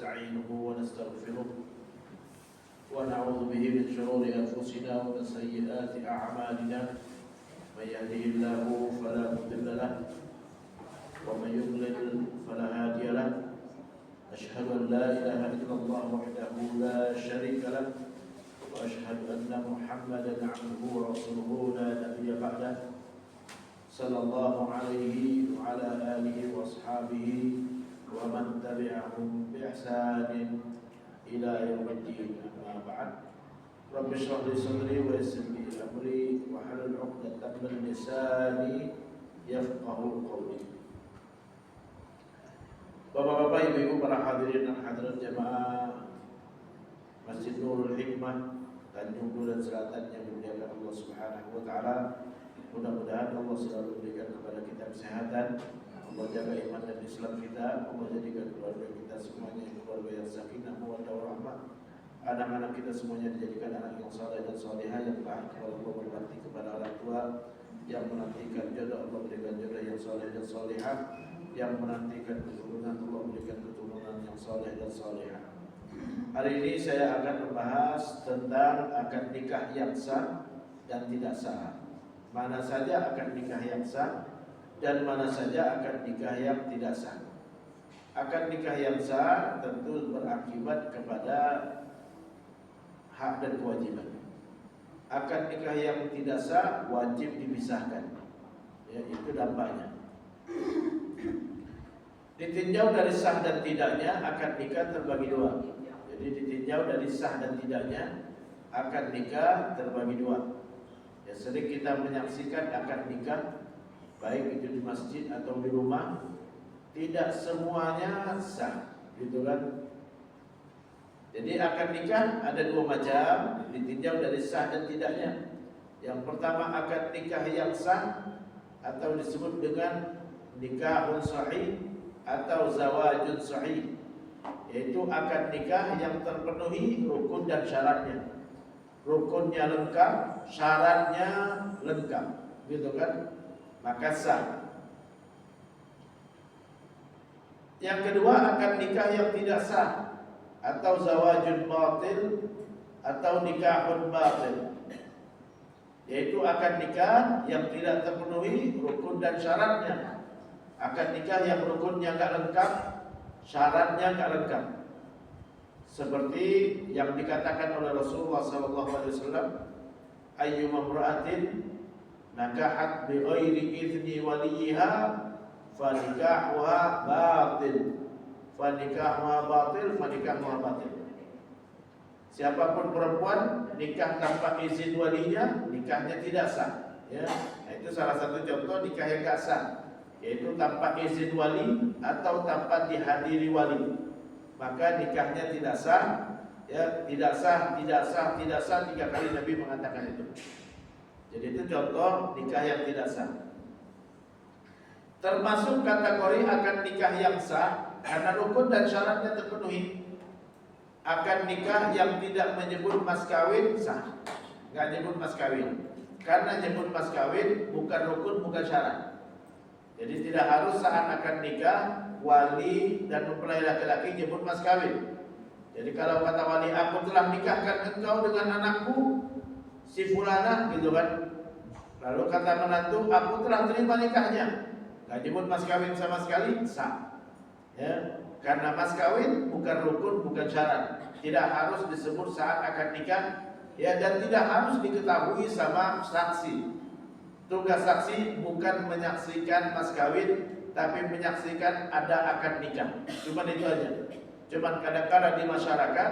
ونستعينه ونستغفره ونعوذ به من شرور أنفسنا ومن سيئات أعمالنا من يهده الله فلا مضل له ومن يضلل فلا هادي له أشهد أن لا إله إلا الله وحده لا شريك له وأشهد أن محمدا عبده ورسوله لا نبي بعده صلى الله عليه وعلى آله وأصحابه ومن تبعهم بإحسان إلى يوم الدين. أما بعد رب اشرح لي صدري ويسر لي أمري واحلل عقدة من لساني يفقهوا قولي. Bapak-bapak, ibu-ibu, para hadirin dan hadirat jemaah Masjid Nurul Hikmah Tanjung Duren Selatan yang dimuliakan Allah Subhanahu wa taala. Mudah-mudahan Allah selalu berikan kepada kita kesehatan, Allah jaga iman dan Islam kita, Allah jadikan keluarga kita semuanya keluarga yang sakinah mawaddah warahmah. Anak-anak kita semuanya dijadikan anak yang saleh dan salihah, yang taat kepada Allah, berbakti kepada orang tua, yang menantikan jodoh Allah berikan jodoh yang saleh dan salihah, yang menantikan keturunan Allah berikan keturunan yang saleh dan salihah. Hari ini saya akan membahas tentang akad nikah yang sah dan tidak sah. Mana saja akad nikah yang sah dan mana saja akad nikah yang tidak sah. Akad nikah yang sah tentu berakibat kepada hak dan kewajiban. Akad nikah yang tidak sah wajib dipisahkan. Ya, itu dampaknya. Ditinjau dari sah dan tidaknya, akad nikah terbagi dua. Jadi ditinjau dari sah dan tidaknya, akad nikah terbagi dua. Ya, sering kita menyaksikan akad nikah, baik itu di masjid atau di rumah, tidak semuanya sah, gitu kan? Jadi akad nikah ada dua macam, ditinjau dari sah dan tidaknya. Yang pertama akad nikah yang sah atau disebut dengan nikahun sahih atau zawajun sahih, yaitu akad nikah yang terpenuhi rukun dan syaratnya. Rukunnya lengkap, syaratnya lengkap, gitu kan? Maka sah. Yang kedua akad nikah yang tidak sah atau zawajun batil atau nikahun batil, yaitu akad nikah yang tidak terpenuhi rukun dan syaratnya. Akad nikah yang rukunnya enggak lengkap, syaratnya enggak lengkap. Seperti yang dikatakan oleh Rasulullah SAW, ayyuma imra'atin nakahat bi ghairi idzni waliha fanikahuha batil, fanikahuha batil, fanikahuha batil. Siapapun perempuan nikah tanpa izin walinya, nikahnya tidak sah. Ya, itu salah satu contoh nikah yang tidak sah, yaitu tanpa izin wali atau tanpa dihadiri wali, maka nikahnya tidak sah. Ya, tidak sah, tidak sah, tidak sah, 3 kali Nabi mengatakan itu. Jadi itu contoh nikah yang tidak sah. Termasuk kategori akad nikah yang sah karena rukun dan syaratnya terpenuhi. Akad nikah yang tidak menyebut mas kawin sah, nggak nyebut mas kawin. Karena nyebut mas kawin bukan rukun, bukan syarat. Jadi tidak harus saat akad nikah wali dan mempelai laki-laki nyebut mas kawin. Jadi kalau kata wali, aku telah nikahkan engkau dengan anakku si fulana, gitu kan. Lalu kata menantu, aku telah terima nikahnya, nggak nyebut mas kawin sama sekali, sah. Ya, karena mas kawin bukan rukun, bukan syarat. Tidak harus disebut saat akad nikah, ya, dan tidak harus diketahui sama saksi. Tugas saksi bukan menyaksikan mas kawin, tapi menyaksikan ada akad nikah. Cuma itu aja. Cuma kadang-kadang di masyarakat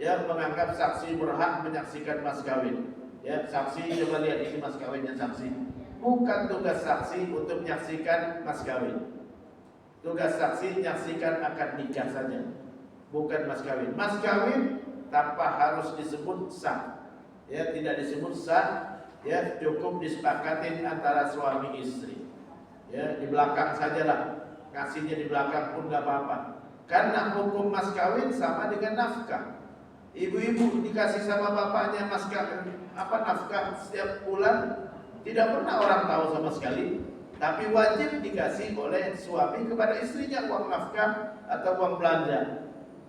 ya menganggap saksi berhak menyaksikan mas kawin. Ya, saksi coba lihat ini mas kawinnya saksi. Bukan tugas saksi untuk menyaksikan mas kawin. Tugas saksi menyaksikan akad nikah saja, bukan mas kawin. Mas kawin tanpa harus disebut sah. Ya, tidak disebut sah. Ya, cukup disepakatin antara suami istri. Ya, di belakang sajalah. Kasihnya di belakang pun enggak apa-apa. Karena hukum mas kawin sama dengan nafkah. Ibu-ibu dikasih sama bapaknya mas kawin nafkah setiap bulan, tidak pernah orang tahu sama sekali. Tapi wajib dikasih oleh suami kepada istrinya uang nafkah atau uang belanja.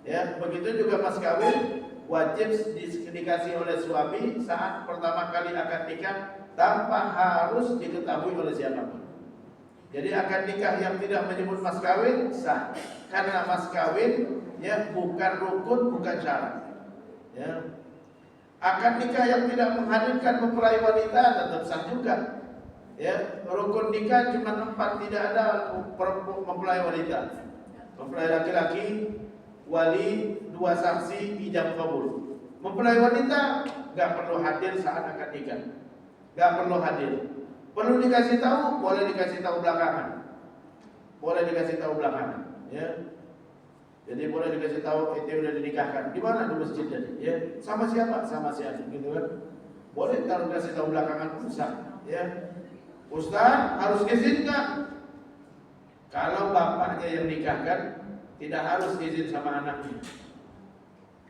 Ya, begitu juga mas kawin wajib dikasih oleh suami saat pertama kali akad nikah tanpa harus diketahui oleh siapapun. Jadi akad nikah yang tidak menyebut mas kawin sah, karena mas kawin ya bukan rukun, bukan syarat. Ya. Akad nikah yang tidak menghadirkan mempelai wanita tetap sah juga. Ya, rukun nikah cuma 4, tidak ada mempelai wanita. Mempelai laki-laki, wali, 2 saksi, ijab kabul. Mempelai wanita nggak perlu hadir saat akad nikah, nggak perlu hadir. Perlu dikasih tahu, boleh dikasih tahu belakangan, boleh dikasih tahu belakangan. Ya, jadi boleh dikasih tahu itu udah dinikahkan. Di mana? Di masjid tadi. Ya, sama siapa? Sama siapa, gitu kan? Boleh kalau dikasih tahu belakangan pun sah. Ya, Ustaz harus izin nggak? Kalau bapaknya yang nikahkan, tidak harus izin sama anaknya.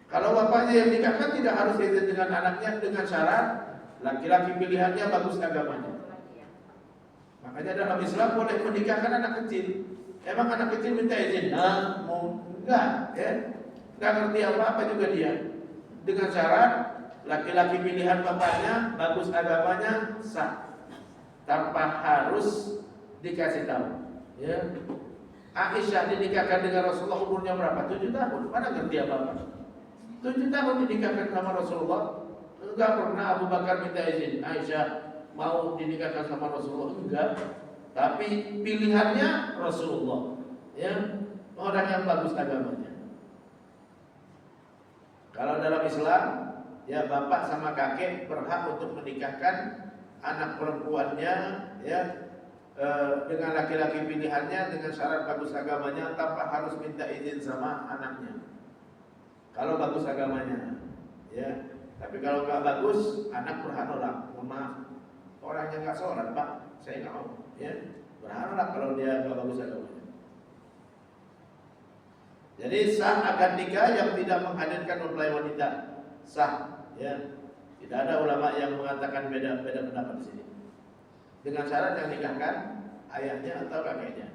Kalau bapaknya yang nikahkan, tidak harus izin dengan anaknya, dengan syarat laki-laki pilihannya bagus agamanya. Makanya dalam Islam boleh menikahkan anak kecil. Emang anak kecil minta izin? Nah, mau enggak, ya? Enggak ngerti apa-apa juga dia. Dengan syarat laki-laki pilihan bapaknya bagus agamanya, sah. Tanpa harus dikasih tahu. Ya. Aisyah dinikahkan dengan Rasulullah umurnya berapa? 7 tahun. Mana ngerti apa-apa? 7 tahun dinikahkan sama Rasulullah. Enggak pernah Abu Bakar minta izin Aisyah mau dinikahkan sama Rasulullah, enggak. Tapi pilihannya Rasulullah. Ya, orang yang bagus agamanya. Kalau dalam Islam, ya bapak sama kakek berhak untuk menikahkan anak perempuannya, ya, dengan laki-laki pilihannya dengan syarat bagus agamanya tanpa harus minta izin sama anaknya. Kalau bagus agamanya, ya. Tapi kalau nggak bagus, anak berhak nolak. Mohon maaf, orangnya nggak sholat pak, saya nggak mau. Ya, berhak nolak kalau dia nggak bagus agamanya. Jadi sah akad nikah yang tidak menghadirkan mempelai wanita, sah. Ya. Tidak ada ulama yang mengatakan beda pendapat di sini. Dengan syarat yang nikahkan ayahnya atau kakeknya.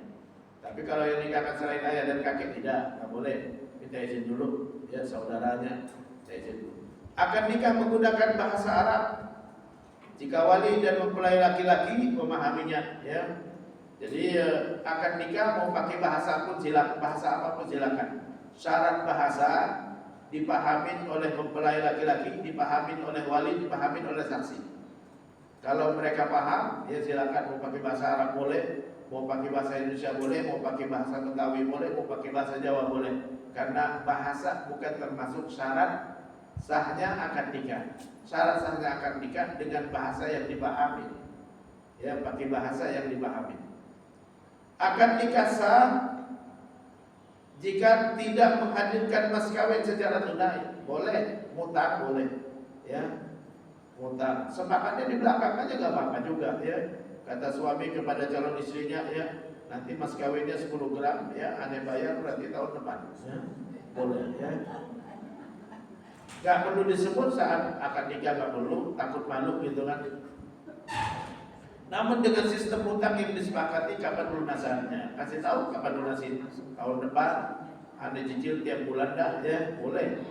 Tapi kalau yang nikahkan selain ayah dan kakek tidak boleh. Minta izin dulu, ya saudaranya, minta izin dulu. Akad nikah menggunakan bahasa Arab jika wali dan mempelai laki-laki memahaminya. Ya. Jadi akad nikah mau pakai bahasa pun silakan, bahasa apapun silakan. Syarat bahasa dipahamin oleh mempelai laki-laki, dipahamin oleh wali, dipahamin oleh saksi. Kalau mereka paham, ya silakan. Mau pakai bahasa Arab boleh, mau pakai bahasa Indonesia boleh, mau pakai bahasa Betawi boleh, mau pakai bahasa Jawa boleh. Karena bahasa bukan termasuk syarat sahnya akad nikah. Syarat sahnya akad nikah dengan bahasa yang dipahami. Ya, pakai bahasa yang dipahami. Akad nikah sah jika tidak menghadirkan mas kawin secara tunai, boleh, mutar boleh, ya, mutar. Sepakatnya di belakang aja nggak apa-apa juga, ya. Kata suami kepada calon istrinya, ya, nanti mas kawinnya 10 gram, ya, aneh bayar berarti tahun depan, ya. Boleh, ya. Gak perlu disebut saat akad nikah, gak perlu, takut malu gitu kan. Namun dengan sistem hutang yang disepakati kapan lunasannya, kasih tahu kapan lunasin, tahun depan, ada cicil tiap bulan dah, ya boleh.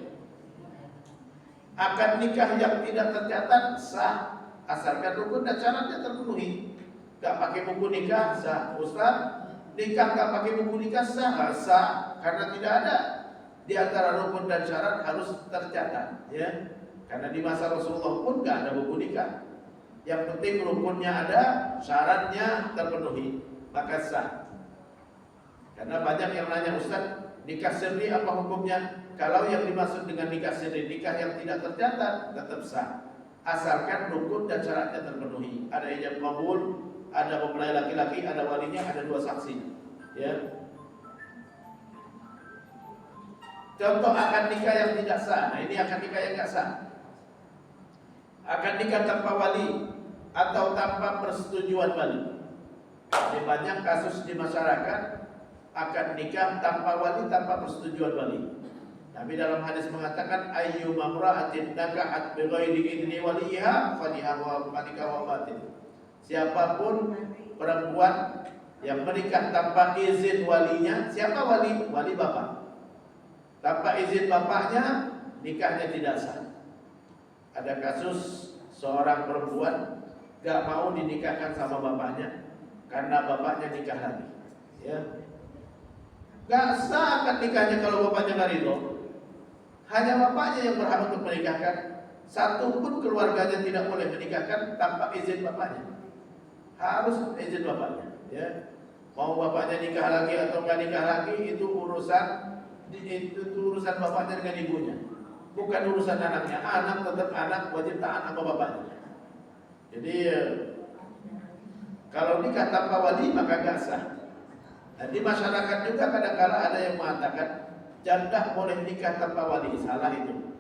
Akad nikah yang tidak tercatat sah, asalkan rukun dan syaratnya terpenuhi. Gak pakai buku nikah sah. Ustaz, nikah gak pakai buku nikah sah, sah, karena tidak ada di antara rukun dan syarat harus tercatat, ya. Karena di masa Rasulullah pun gak ada buku nikah. Yang penting rukunnya ada, syaratnya terpenuhi, maka sah. Karena banyak yang nanya, Ustaz, nikah sirri apa hukumnya? Kalau yang dimaksud dengan nikah sirri, nikah yang tidak tercatat, tetap sah. Asalkan rukun dan syaratnya terpenuhi. Ada ijab kabul, ada mempelai laki-laki, ada walinya, ada 2 saksi. Ya. Contoh akad nikah yang tidak sah. Nah, ini akad nikah yang tidak sah. Akad nikah tanpa wali atau tanpa persetujuan wali. Di banyak kasus di masyarakat akad nikah tanpa wali, tanpa persetujuan wali. Nabi dalam hadis mengatakan ayyu mamra'atin nakahat bi ghairi idni waliha faliha wa batin. Siapapun perempuan yang menikah tanpa izin walinya, siapa wali? Wali bapak. Tanpa izin bapaknya, nikahnya tidak sah. Ada kasus seorang perempuan gak mau dinikahkan sama bapaknya karena bapaknya nikah lagi. Ya, gak sah akad nikahnya kalau bapaknya gak ridho. Hanya bapaknya yang berhak untuk menikahkan. Satu pun keluarganya tidak boleh menikahkan tanpa izin bapaknya. Harus izin bapaknya. Ya, mau bapaknya nikah lagi atau nggak nikah lagi itu urusan bapaknya dengan ibunya, bukan urusan anaknya. Anak tetap anak, wajib taat sama bapaknya. Jadi kalau nikah tanpa wali maka nggak sah. Dan di masyarakat juga kadang-kala ada yang mengatakan janda boleh nikah tanpa wali. Salah itu.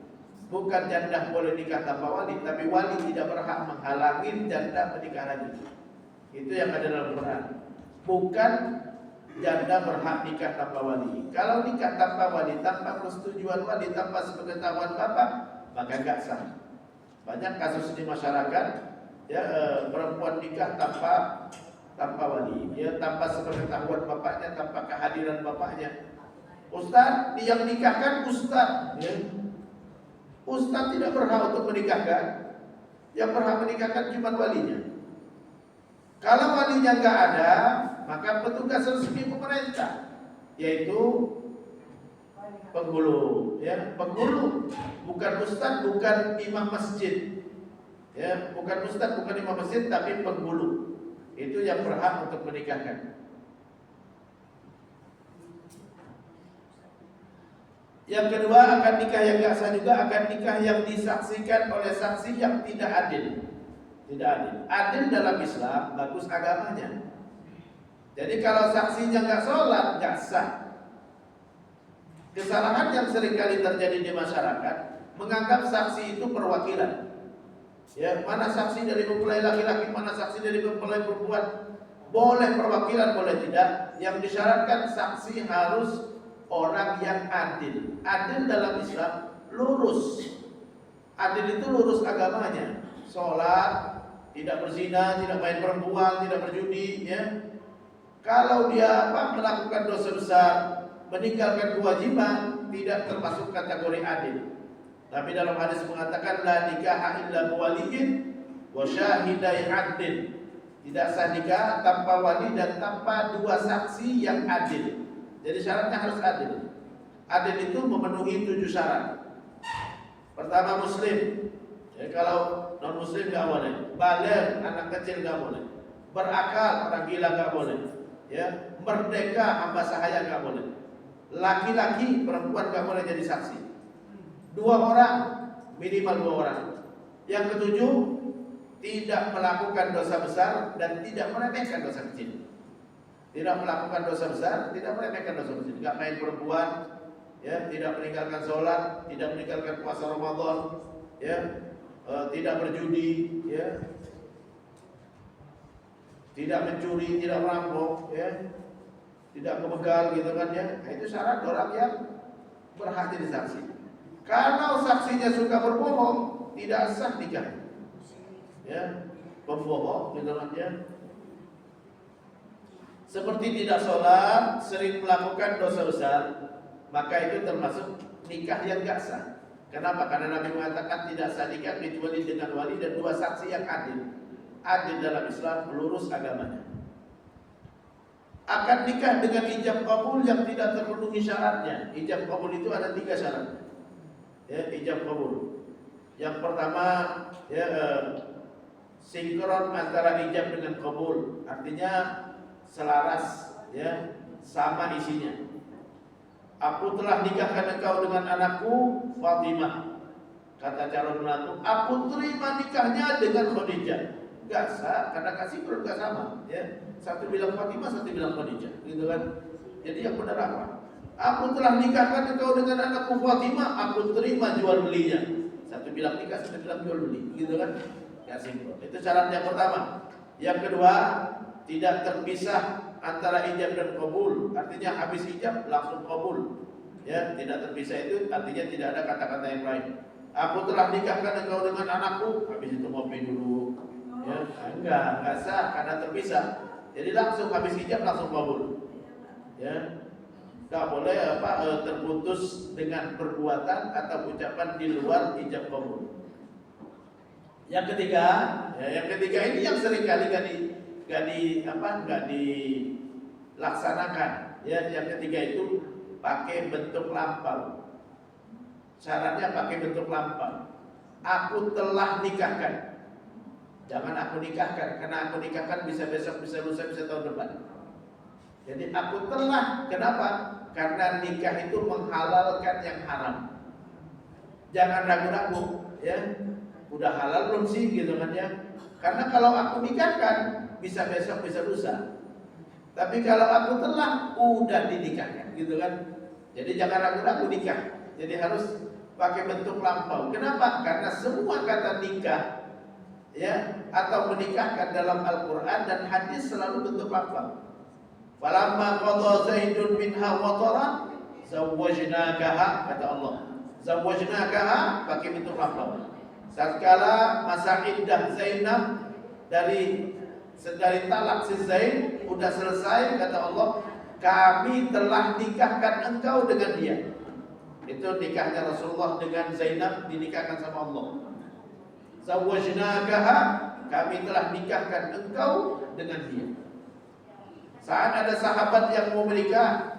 Bukan janda boleh nikah tanpa wali, tapi wali tidak berhak menghalangi janda menikah lagi. Itu yang ada dalam Quran. Bukan janda berhak nikah tanpa wali. Kalau nikah tanpa wali, tanpa persetujuan wali, tanpa sepengetahuan bapak, maka enggak sah. Banyak kasus di masyarakat, ya, perempuan nikah tanpa wali, ya, tanpa sepengetahuan bapaknya, tanpa kehadiran bapaknya. Ustaz, yang nikahkan ustaz, ya. Ustaz tidak berhak untuk menikahkan. Yang berhak menikahkan cuma walinya. Kalau walinya enggak ada, maka petugas resmi pemerintah, yaitu penghulu, ya, penghulu, bukan ustaz, bukan imam masjid, ya, bukan ustaz, bukan imam masjid, tapi penghulu, itu yang berhak untuk menikahkan. Yang kedua, akad nikah yang enggak sah juga akad nikah yang disaksikan oleh saksi yang tidak adil. Tidak adil. Adil dalam Islam, bagus agamanya. Jadi kalau saksinya nggak sholat, nggak sah. Kesalahan yang seringkali terjadi di masyarakat menganggap saksi itu perwakilan. Ya, mana saksi dari mempelai laki-laki, mana saksi dari mempelai perempuan. Boleh perwakilan, boleh tidak. Yang disyaratkan saksi harus orang yang adil. Adil dalam Islam lurus. Adil itu lurus agamanya. Sholat, tidak berzina, tidak main perempuan, tidak berjudi, ya. Kalau dia melakukan dosa besar, meninggalkan kewajiban, tidak termasuk kategori adil. Tapi dalam hadis mengatakan la nikaha illa biwaliyin wa syahidai adil. Tidak sah nikah tanpa wali dan tanpa dua saksi yang adil. Jadi syaratnya harus adil. Adil itu memenuhi 7 syarat. Pertama, muslim. Ya, kalau non muslim nggak boleh, baligh anak kecil nggak boleh, berakal orang gila nggak boleh, ya, merdeka hamba sahaya nggak boleh, laki-laki perempuan nggak boleh jadi saksi, 2 orang minimal 2 orang. Yang ketujuh, tidak melakukan dosa besar dan tidak meremehkan dosa kecil. Tidak melakukan dosa besar, tidak meremehkan dosa kecil, nggak main perempuan, ya, tidak meninggalkan sholat, tidak meninggalkan puasa Ramadan, ya. Tidak berjudi, ya, tidak mencuri, tidak merampok, ya, tidak kebegal, gitu kan, ya. Nah, itu syarat orang yang berhak jadi saksi. Kalau saksinya suka berbohong, tidak sah nikah, ya, pembohong, gitu kan, ya. Seperti tidak sholat, sering melakukan dosa besar, maka itu termasuk nikah yang gak sah. Kenapa? Karena Nabi mengatakan tidak sah nikah kecuali dengan wali dan 2 saksi yang adil. Adil dalam Islam, lurus agamanya. Akad nikah dengan ijab qabul yang tidak terpenuhi syaratnya. Ijab qabul itu ada 3 syarat. Ya, ijab qabul. Yang pertama, ya, sinkron antara ijab dengan qabul. Artinya selaras, ya, sama isinya. Aku telah nikahkan engkau dengan anakku Fatimah. Kata calon menantu, aku terima nikahnya dengan Khadijah. Gak sah, karena kasih belum gak sama, ya. Satu bilang Fatimah, satu bilang Khadijah, gitu kan. Jadi yang benar apa? Aku telah nikahkan engkau dengan anakku Fatimah, aku terima jual belinya. Satu bilang nikah, satu bilang jual beli, gitu kan. Ya, sinkron. Itu syarat yang pertama. Yang kedua, tidak terpisah antara ijab dan qabul. Artinya habis ijab langsung qabul. Ya, tidak terpisah itu artinya tidak ada kata-kata yang lain. Aku telah nikahkan engkau dengan anakku, habis itu ngopi dulu. Ya, enggak sah karena terpisah. Jadi langsung habis ijab langsung qabul. Ya. nggak boleh terputus dengan perbuatan atau ucapan di luar ijab kabul. Yang ketiga, ini yang sering kali nggak dilaksanakan. Ya, yang ketiga itu pakai bentuk lampau. Syaratnya pakai bentuk lampau. Aku telah nikahkan. Jangan aku nikahkan, karena aku nikahkan bisa besok, bisa lusa, bisa tahun depan. Jadi aku telah, kenapa? Karena nikah itu menghalalkan yang haram. Jangan ragu-ragu, ya. Udah halal belum sih gitu kan ya? Karena kalau aku nikahkan bisa besok, bisa lusa. Tapi kalau aku telah, udah dinikahkan gitu kan. Jadi jangan ragu-ragu nikah. Jadi harus pakai bentuk lampau. Kenapa? Karena semua kata nikah, ya, atau menikahkan dalam Al-Quran dan hadis selalu bentuk lampau. Falamma qadha Zaidun minha wataran zawwajnakaha, kata Allah. Zawwajnakaha pakai bentuk lampau. Tatkala masa iddah Zainab dari talak si Zaid udah selesai, kata Allah, kami telah nikahkan engkau dengan dia. Itu nikahnya Rasulullah dengan Zainab, dinikahkan sama Allah. Zawwajnakaha, kami telah nikahkan engkau dengan dia. Saat ada sahabat yang mau menikah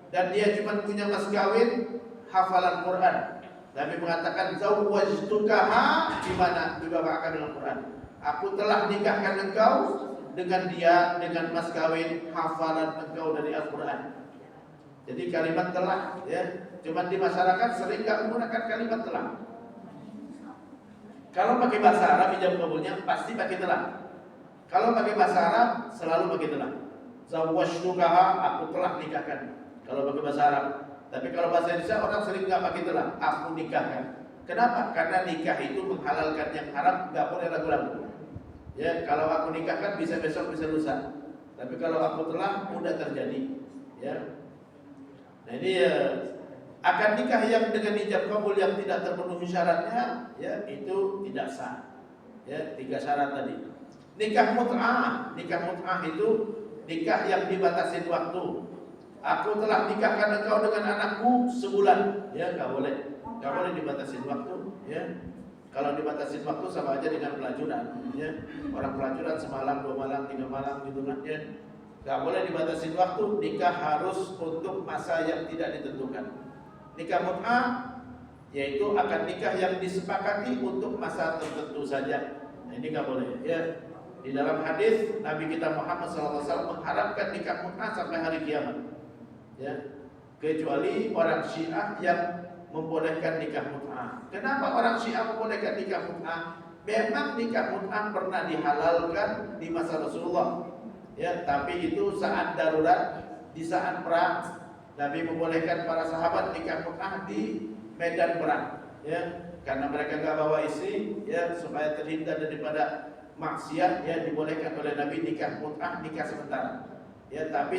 dan dia cuma punya mas kawin hafalan Quran, Nabi mengatakan zawwajtukaha, di mana dibawakan dalam Quran. Aku telah nikahkan engkau dengan dia dengan mas kawin hafalan engkau dari Al-Quran. Jadi kalimat telah, ya, cuma di masyarakat sering enggak menggunakan kalimat telah. Kalau pakai bahasa Arab ijab kabulnya pasti pakai telah. Kalau pakai bahasa Arab selalu pakai telah. Zawwajtukaha, aku telah nikahkan. Kalau pakai bahasa Arab. Tapi kalau bahasa Indonesia orang sering nggak pakai telah, aku nikahkan. Kenapa? Karena nikah itu menghalalkan yang haram, nggak boleh ragu-ragu. Ya, kalau aku nikahkan bisa besok, bisa lusa. Tapi kalau aku telah, mudah terjadi. Ya. Nah ini akad nikah yang dengan ijab kabul yang tidak terpenuhi syaratnya, ya itu tidak sah. Ya, 3 syarat tadi. Nikah mut'ah itu nikah yang dibatasi waktu. Aku telah nikahkan engkau dengan anakku sebulan, ya nggak boleh dibatasi waktu, ya. Kalau dibatasi waktu sama aja dengan pelacuran, ya. Orang pelacuran semalam, 2 malam, 3 malam gitu kan, ya. Nggak boleh dibatasi waktu. Nikah harus untuk masa yang tidak ditentukan. Nikah mut'ah yaitu akan nikah yang disepakati untuk masa tertentu saja. Nah, ini nggak boleh, ya. Di dalam hadis Nabi kita Muhammad SAW mengharapkan nikah mut'ah sampai hari kiamat. Ya, kecuali orang Syiah yang membolehkan nikah mut'ah. Kenapa orang Syiah membolehkan nikah mut'ah? Memang nikah mut'ah pernah dihalalkan di masa Rasulullah. Ya, tapi itu saat darurat, di saat perang, Nabi membolehkan para sahabat nikah mut'ah di medan perang. Ya, karena mereka nggak bawa istri, ya supaya terhindar daripada maksiat, ya dibolehkan oleh Nabi nikah mut'ah, nikah sementara. Ya, tapi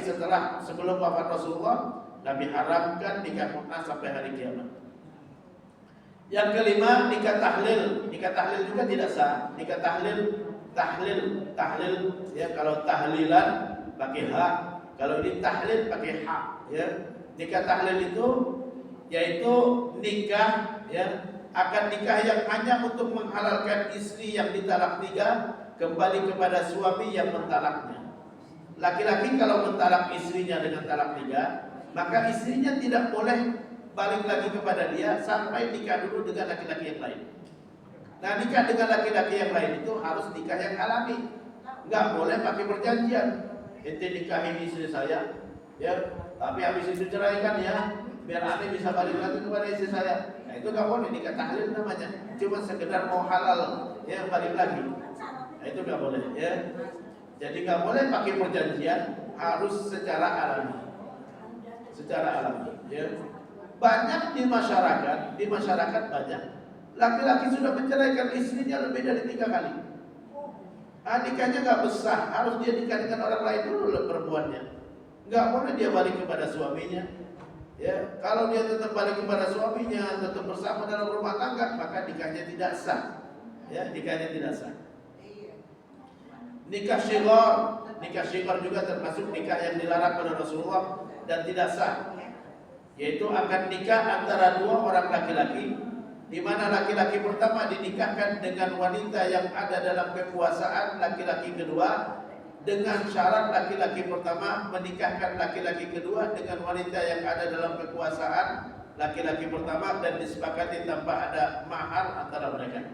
sebelum wafat Rasulullah, Nabi haramkan nikah mut'ah sampai hari kiamat. Yang kelima, nikah tahlil. Nikah tahlil juga tidak sah. Nikah tahlil, ya kalau tahlilan pakai ha, kalau ini tahlil pakai ha, ya. Nikah tahlil itu yaitu nikah, ya, akan nikah yang hanya untuk menghalalkan istri yang ditalak 3 kembali kepada suami yang mentalaknya. Laki-laki kalau mentalak istrinya dengan talak 3, maka istrinya tidak boleh balik lagi kepada dia sampai nikah dulu dengan laki-laki yang lain. Nah, nikah dengan laki-laki yang lain itu harus nikah yang alami. Nggak boleh pakai perjanjian. Ente nikahin istri saya, ya, tapi habis itu ceraikan ya, biar aneh bisa balik lagi kepada istri saya. Nah, itu nggak boleh, nikah tahlil namanya. Cuma sekedar mau halal, ya balik lagi. Nah, itu nggak boleh, ya. Jadi nggak boleh pakai perjanjian, harus secara alami. Ya. Banyak di masyarakat banyak laki-laki sudah menceraikan istrinya lebih dari 3 kali. Nikahnya nggak besar, harus dia nikah dengan orang lain dulu perempuannya. Nggak boleh dia balik kepada suaminya. Ya, kalau dia tetap balik kepada suaminya, tetap bersama dalam rumah tangga, maka nikahnya tidak sah. Ya, nikahnya tidak sah. Nikah syighar juga termasuk nikah yang dilarang oleh Rasulullah dan tidak sah. yaitu akan nikah antara dua orang laki-laki, di mana laki-laki pertama dinikahkan dengan wanita yang ada dalam kekuasaan laki-laki kedua, dengan syarat laki-laki pertama menikahkan laki-laki kedua dengan wanita yang ada dalam kekuasaan laki-laki pertama dan disepakati tanpa ada mahar antara mereka.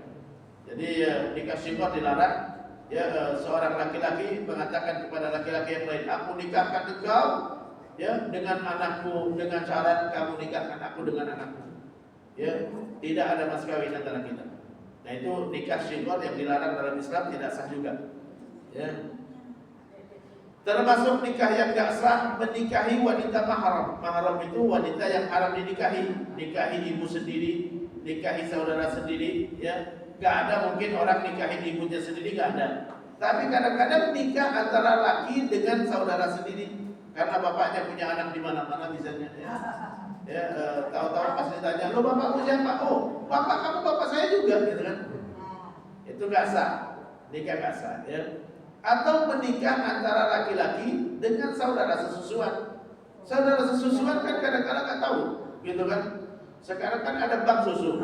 Jadi nikah singkot dilarang. Seorang laki-laki mengatakan kepada laki-laki yang lain, aku nikahkan engkau dengan anakku, dengan syarat kamu nikahkan aku dengan anakku. Tidak ada mas kawin antara kita. Nah itu nikah singkot yang dilarang dalam Islam, tidak sah juga. Termasuk nikah yang gak sah, menikahi wanita mahram. Mahram itu wanita yang haram dinikahi. Nikahi ibu sendiri, nikahi saudara sendiri, Gak ada mungkin orang nikahi ibunya sendiri, gak ada. Tapi kadang-kadang nikah antara laki dengan saudara sendiri, karena bapaknya punya anak di mana-mana misalnya. Tahu-tahu pas ditanya, lo bapakmu siapa? Oh, bapak kamu bapak saya juga, gitu kan? Itu gak sah, nikah gak sah. Atau menikah antara laki-laki dengan saudara sesusuan. Saudara sesusuan kan kadang-kadang nggak tahu, gitu kan? Sekarang kan ada bank susu.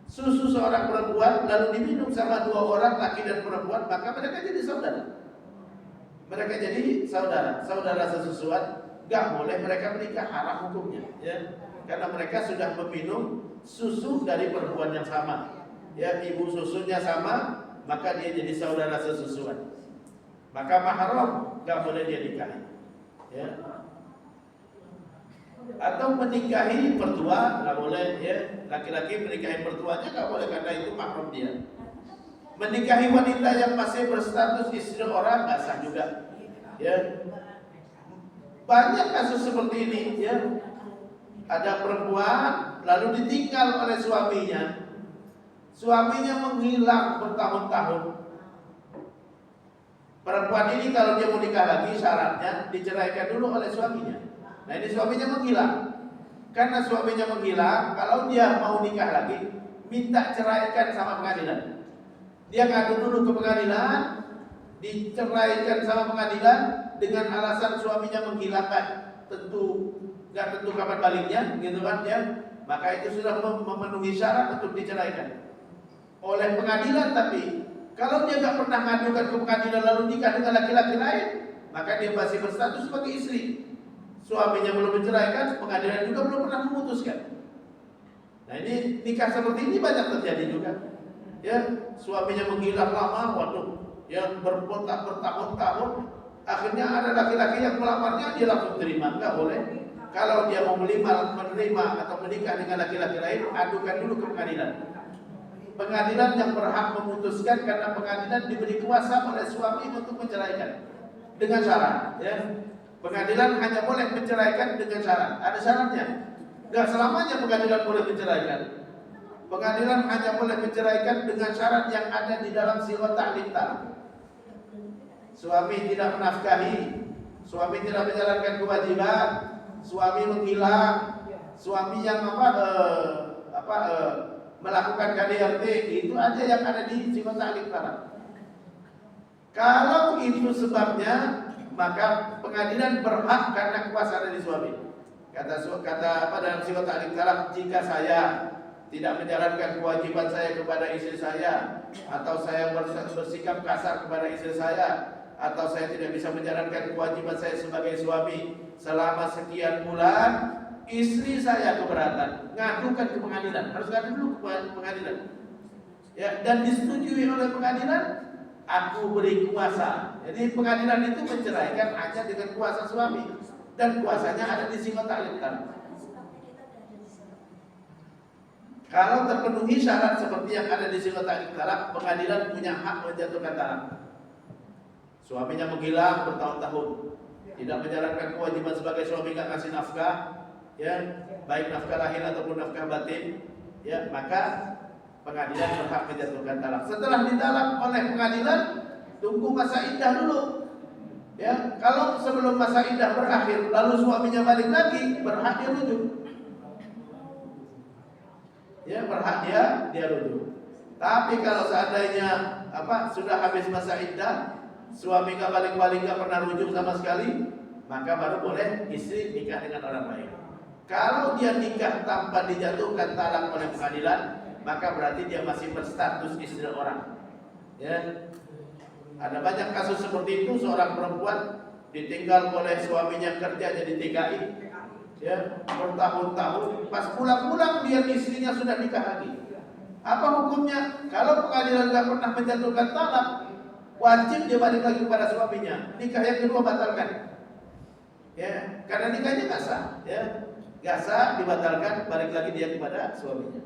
Susu seorang perempuan lalu diminum sama dua orang laki dan perempuan, maka mereka jadi saudara. Mereka jadi saudara sesusuan. Nggak boleh mereka menikah, haram hukumnya, karena mereka sudah meminum susu dari perempuan yang sama. Ibu susunya sama, maka dia jadi saudara sesusuan. Maka mahram nggak boleh dia nikahi. Atau menikahi mertua nggak boleh, laki-laki menikahi mertuanya nggak boleh karena itu mahram dia. Menikahi wanita yang masih berstatus istri orang nggak sah juga. Banyak kasus seperti ini. Ada perempuan lalu ditinggal oleh suaminya. Suaminya menghilang bertahun-tahun. Perempuan ini kalau dia mau nikah lagi syaratnya diceraikan dulu oleh suaminya. Nah ini suaminya menghilang. Karena suaminya menghilang, kalau dia mau nikah lagi, minta ceraikan sama pengadilan. Dia ngadu dulu ke pengadilan, diceraikan sama pengadilan dengan alasan suaminya menghilangkan. Nggak tentu kapan baliknya, gitu kan ya. Maka itu sudah memenuhi syarat untuk diceraikan oleh pengadilan. Tapi kalau dia nggak pernah ngadukan ke pengadilan lalu nikah dengan laki-laki lain, maka dia masih berstatus sebagai istri. Suaminya belum menceraikan, pengadilan juga belum pernah memutuskan. Nah ini nikah seperti ini banyak terjadi juga. Suaminya menghilang lama, yang bertahun-tahun, akhirnya ada laki-laki yang melamarnya, dia langsung terima. Nggak boleh. Kalau dia mau menerima atau menikah dengan laki-laki lain, adukan dulu ke pengadilan. Pengadilan yang berhak memutuskan, karena pengadilan diberi kuasa oleh suami untuk menceraikan dengan syarat. Pengadilan hanya boleh menceraikan dengan syarat. Ada syaratnya. Gak selamanya pengadilan boleh menceraikan. Pengadilan hanya boleh menceraikan dengan syarat yang ada di dalam sighah ta'liq talaq. Suami tidak menafkahi, suami tidak menjalankan kewajiban, suami menghilang, suami yang melakukan KDRT, itu aja yang ada di sighah ta'liq talaq. Kalau itu sebabnya, maka pengadilan berhak karena kuasa dari suami. Kata dalam sighah ta'liq talaq, jika saya tidak menjalankan kewajiban saya kepada istri saya, atau saya bersikap kasar kepada istri saya, atau saya tidak bisa menjalankan kewajiban saya sebagai suami selama sekian bulan, istri saya keberatan, ngadukan ke pengadilan. Harus ngadu dulu ke pengadilan. Dan disetujui oleh pengadilan, aku beri kuasa. Jadi pengadilan itu menceraikan hanya dengan kuasa suami, dan kuasanya ada di sighah ta'liq talaq. Kalau terpenuhi syarat seperti yang ada di sighah ta'liq talaq, pengadilan punya hak menjatuhkan talak. Suaminya menghilang bertahun-tahun, tidak menjalankan kewajiban sebagai suami, nggak kasih nafkah, baik nafkah lahir ataupun nafkah batin, maka pengadilan berhak menjatuhkan talak. Setelah ditalak oleh pengadilan, tunggu masa iddah dulu. Kalau sebelum masa iddah berakhir lalu suaminya balik lagi, berhak dia rujuk. Berhak dia rujuk. Tapi kalau seandainya sudah habis masa iddah, suami nggak balik-balik, nggak pernah rujuk sama sekali, maka baru boleh istri nikah dengan orang lain. Kalau dia nikah tanpa dijatuhkan talak oleh pengadilan, maka berarti dia masih berstatus istri orang. Ya. Ada banyak kasus seperti itu, seorang perempuan ditinggal oleh suaminya kerja jadi TKI, ya, bertahun-tahun, pas pulang-pulang dia istrinya sudah nikah lagi. Apa hukumnya? Kalau pengadilan tidak pernah menjatuhkan talak, wajib dia balik lagi kepada suaminya. Nikah yang kedua batalkan. Ya, karena nikahnya nggak sah, ya. Nggak sah, dibatalkan, balik lagi dia kepada suaminya.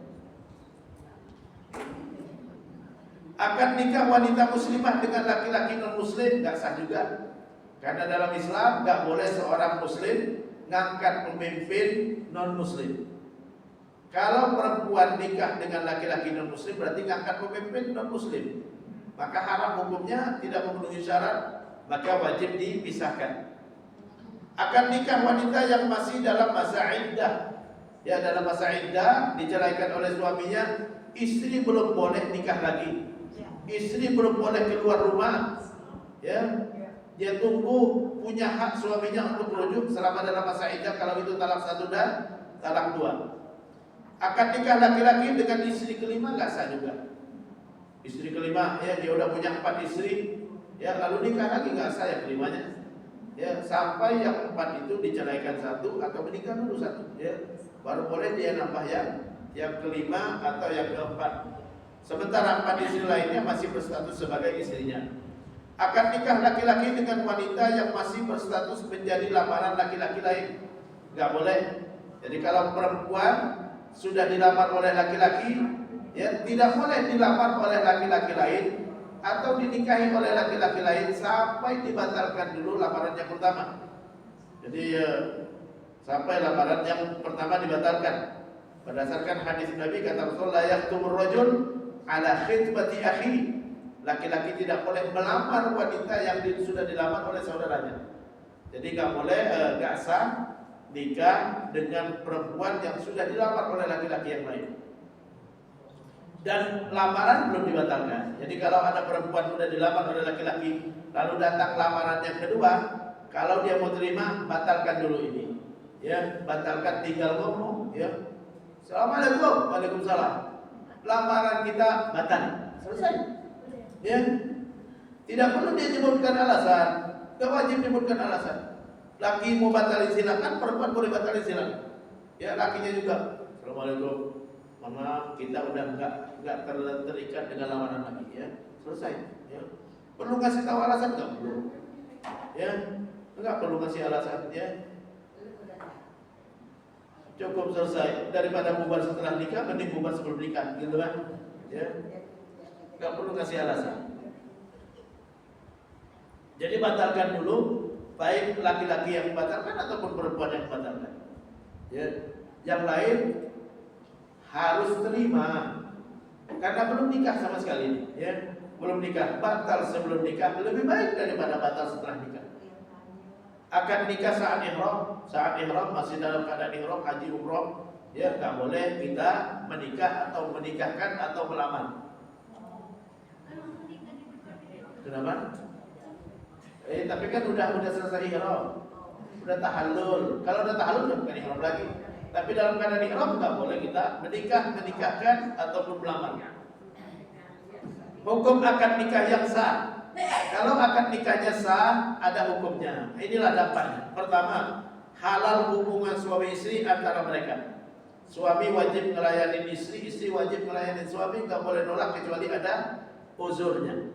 Akan nikah wanita muslimah dengan laki-laki non-muslim nggak sah juga. Karena dalam Islam nggak boleh seorang muslim ngangkat pemimpin non-muslim. Kalau perempuan nikah dengan laki-laki non-muslim berarti ngangkat pemimpin non-muslim. Maka haram hukumnya, tidak memenuhi syarat, maka wajib dipisahkan. Akan nikah wanita yang masih dalam masa iddah. Ya, dalam masa iddah diceraikan oleh suaminya, istri belum boleh nikah lagi. Istri belum boleh keluar rumah. Ya. Dia tunggu punya hak suaminya untuk merujuk selama dalam masa iddah, kalau itu talak 1 dan talak 2. Akan nikah laki-laki dengan istri kelima nggak sah juga. Istri kelima, ya, dia udah punya 4 istri, ya, lalu nikah lagi nggak sah yang kelimanya. Ya, sampai yang 4 itu diceraikan 1 atau menikah dulu 1, ya, baru boleh dia nambah yang kelima atau yang keempat. Sementara 4 istri lainnya masih berstatus sebagai istrinya. Akan nikah laki-laki dengan wanita yang masih berstatus menjadi lamaran laki-laki lain, nggak boleh. Jadi kalau perempuan sudah dilamar oleh laki-laki, ya, tidak boleh dilamar oleh laki-laki lain atau dinikahi oleh laki-laki lain sampai dibatalkan dulu lamaran yang pertama. Jadi sampai lamaran yang pertama dibatalkan. Berdasarkan hadis Nabi, kata Rasulullah, yahtumur rajul ala khitbati akhi. Laki-laki tidak boleh melamar wanita yang sudah dilamar oleh saudaranya. Jadi nggak boleh, nggak sah nikah dengan perempuan yang sudah dilamar oleh laki-laki yang lain. Dan lamaran belum dibatalkan. Jadi kalau ada perempuan sudah dilamar oleh laki-laki, lalu datang lamaran yang kedua, kalau dia mau terima, batalkan dulu ini. Ya, batalkan, tinggal ngomong, ya. Assalamualaikum, waalaikumsalam. Lamaran kita batal, selesai. Ya, tidak perlu dia menyebutkan alasan, tidak wajib menyebutkan alasan. Laki mau batalin silakan, perempuan boleh batalin silakan. Ya, lakinya juga. Assalamualaikum. Mohon maaf, kita udah nggak terikat dengan lamaran lagi, ya, selesai. Ya. Perlu kasih tahu alasan nggak perlu? Ya, nggak perlu kasih alasan, ya. Cukup selesai. Daripada bubar setelah nikah, mending bubar sebelum nikah, gitu kan? Ya, nggak perlu kasih alasan. Jadi batalkan dulu, baik laki-laki yang batalkan ataupun perempuan yang batalkan. Ya, yang lain harus terima karena belum nikah sama sekali, ya, belum nikah. Batal sebelum nikah lebih baik daripada batal setelah nikah. Akan nikah saat ihram masih dalam keadaan ihram haji umroh, ya, nggak boleh kita menikah atau menikahkan atau melamar. Kenapa? Tapi kan udah selesai ihram, udah tahallul. Kalau udah tahallul bukan ihram lagi. Tapi dalam keadaan ihram nggak boleh kita menikahkan ataupun melamar. Hukum akad nikah yang sah. Kalau akad nikahnya sah, ada hukumnya. Inilah dampaknya. Pertama, halal hubungan suami istri antara mereka. Suami wajib melayani istri, istri wajib melayani suami, nggak boleh nolak kecuali ada uzurnya.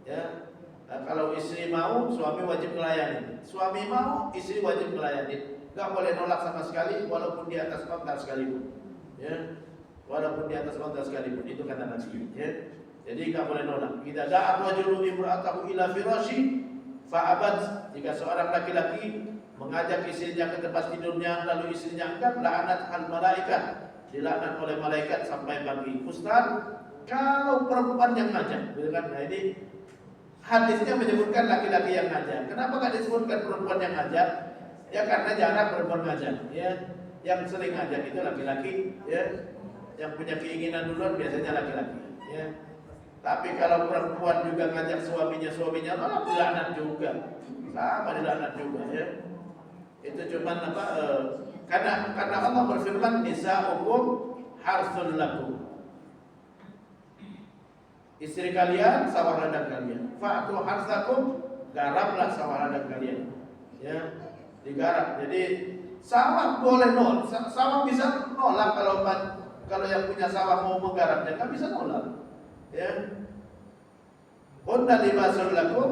Ya. Nah, kalau istri mau, suami wajib melayani. Suami mau, istri wajib melayani. Gak boleh nolak sama sekali, walaupun di atas kontrak sekalipun. Ya, walaupun di atas kontrak sekalipun, itu kata Nabi. Ya, jadi gak boleh nolak. Idza da'a rajulu imra'atahu ila firashi fa'abat. Jika seorang laki-laki mengajak istrinya ke tempat tidurnya, lalu istrinya enggan, la'anat al malaikat, dilaknat oleh malaikat sampai pagi. Ustaz, kalau perempuan yang ngajak, kan? Nah, ini hadisnya menyebutkan laki-laki yang ngajak. Kenapa gak disebutkan perempuan yang ngajak? Ya karena jarang perempuan ngajak, ya. Yang sering ngajak itu laki-laki, ya. Yang punya keinginan duluan biasanya laki-laki, ya. Tapi kalau perempuan juga ngajak suaminya malah dilaknat juga, sama dilaknat juga, ya. Itu cuman Karena Allah berfirman nisa'ukum harsul lakum. Istri kalian sawah ladang kalian. Fa'tu harsakum, garaplah sawah ladang kalian. Ya, digarap. Jadi sawah boleh nol. Sawah bisa nolak kalau yang punya sawah mau menggarapnya, kan bisa nolak. Ya. Hunna libasul lakum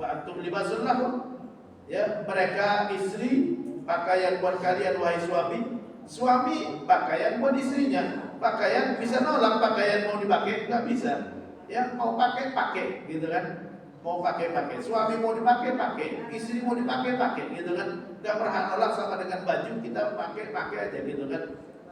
wa antum libasul lahum. Ya, mereka istri pakaian buat kalian wahai suami, suami pakaian buat istrinya. Pakaian bisa nolak, pakaian mau dipakai enggak bisa. Ya, mau pakai gitu kan. Mau pakai, suami mau dipakai, istri mau dipakai gitu kan. Enggak berhak nolak sama dengan baju, kita pakai aja gitu kan.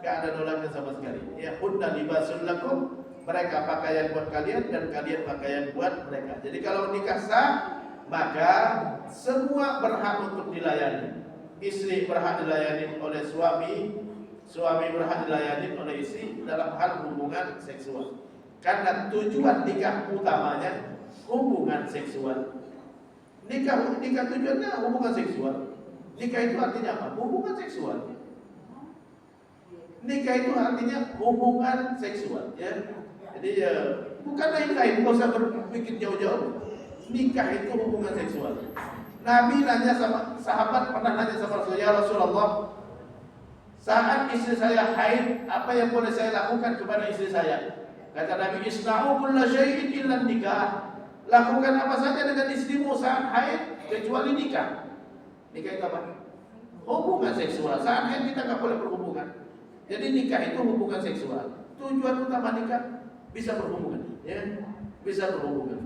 Enggak ada nolaknya sama sekali. Ya, hunna libasul lakum, mereka pakaian buat kalian dan kalian pakaian buat mereka. Jadi kalau nikah sah, maka semua berhak untuk dilayani. Istri berhak dilayani oleh suami, suami berhak dilayani oleh istri dalam hal hubungan seksual. Karena tujuan nikah utamanya hubungan seksual. Nikah tujuannya hubungan seksual. Nikah itu artinya apa? Hubungan seksual. Nikah itu artinya hubungan seksual, ya. Jadi ya bukan lain-lain, nggak usah berpikir jauh-jauh. Nikah itu hubungan seksual. Nabi nanya sama sahabat, pernah nanya sama Rasulullah, ya Rasulullah, saat istri saya haid, apa yang boleh saya lakukan kepada istri saya? Kata Nabi, isna'u kulla syai'in illa nikah. Lakukan apa saja dengan istrimu saat haid kecuali nikah. Nikah itu apa? Hubungan seksual. Saat haid kita nggak boleh berhubungan. Jadi nikah itu hubungan seksual. Tujuan utama nikah bisa berhubungan, ya, bisa berhubungan.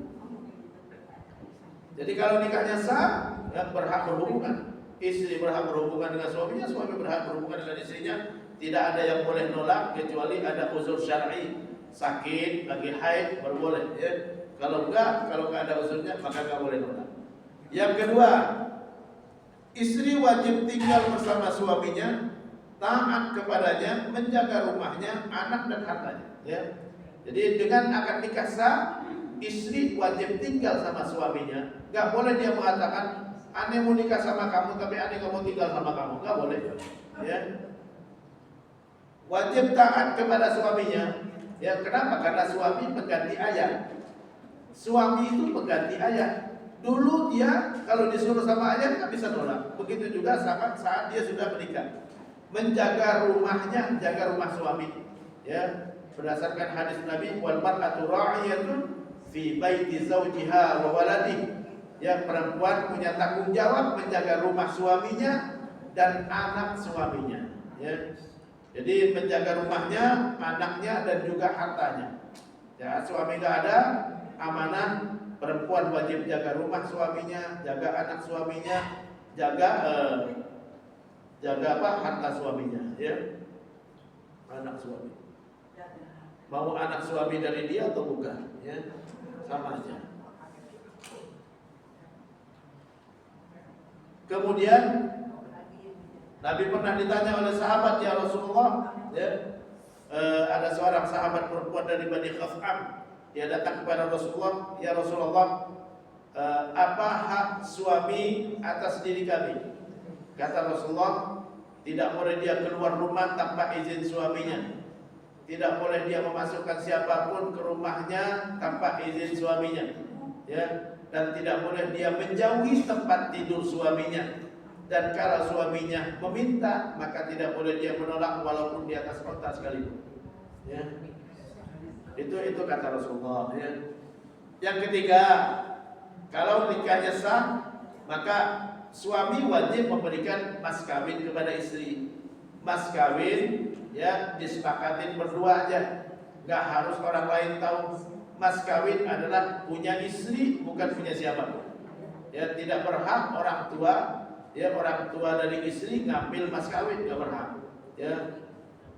Jadi kalau nikahnya sah, ya berhak berhubungan. Istri berhak berhubungan dengan suaminya, suami berhak berhubungan dengan istrinya. Tidak ada yang boleh nolak kecuali ada uzur syar'i, sakit, lagi haid baru boleh. Ya. Kalau enggak ada uzurnya maka enggak boleh nolak. Yang kedua, istri wajib tinggal bersama suaminya, taat kepadanya, menjaga rumahnya, anak dan hartanya. Ya. Jadi dengan akad nikah sah, istri wajib tinggal sama suaminya. Gak boleh dia mengatakan, ane mau nikah sama kamu tapi ane gak mau tinggal sama kamu. Gak boleh. Ya. Wajib taat kepada suaminya. Ya, kenapa? Karena suami pengganti ayah. Suami itu pengganti ayah. Dulu dia kalau disuruh sama ayah gak bisa nolak. Begitu juga saat dia sudah menikah. Menjaga rumahnya, jaga rumah suami. Ya. Berdasarkan hadis Nabi, wal mar'atu ra'iyatun fi baiti zawjiha wa waladihi. Ya, perempuan punya tanggung jawab menjaga rumah suaminya dan anak suaminya. Ya. Jadi menjaga rumahnya, anaknya dan juga hartanya. Ya, suami enggak ada, amanah perempuan wajib jaga rumah suaminya, jaga anak suaminya, jaga harta suaminya, ya. Anak suami. Mau anak suami dari dia atau bukan, ya. Sama aja. Kemudian Nabi pernah ditanya oleh sahabat, ya Rasulullah, ya, ada seorang sahabat perempuan dari Bani Khaf'am. Dia datang kepada Rasulullah, ya Rasulullah, apa hak suami atas diri kami? Kata Rasulullah, tidak boleh dia keluar rumah tanpa izin suaminya. Tidak boleh dia memasukkan siapapun ke rumahnya tanpa izin suaminya. Ya, dan tidak boleh dia menjauhi tempat tidur suaminya. Dan kalau suaminya meminta, maka tidak boleh dia menolak walaupun di atas kota sekalipun. Ya. Itu kata Rasulullah. Ya. Yang ketiga, kalau nikahnya sah, maka suami wajib memberikan mas kawin kepada istri. Mas kawin, ya, disepakatin berdua aja, nggak harus orang lain tahu. Mas kawin adalah punya istri, bukan punya siapa. Ya, tidak berhak orang tua dari istri ngambil mas kawin, nggak berhak. Ya,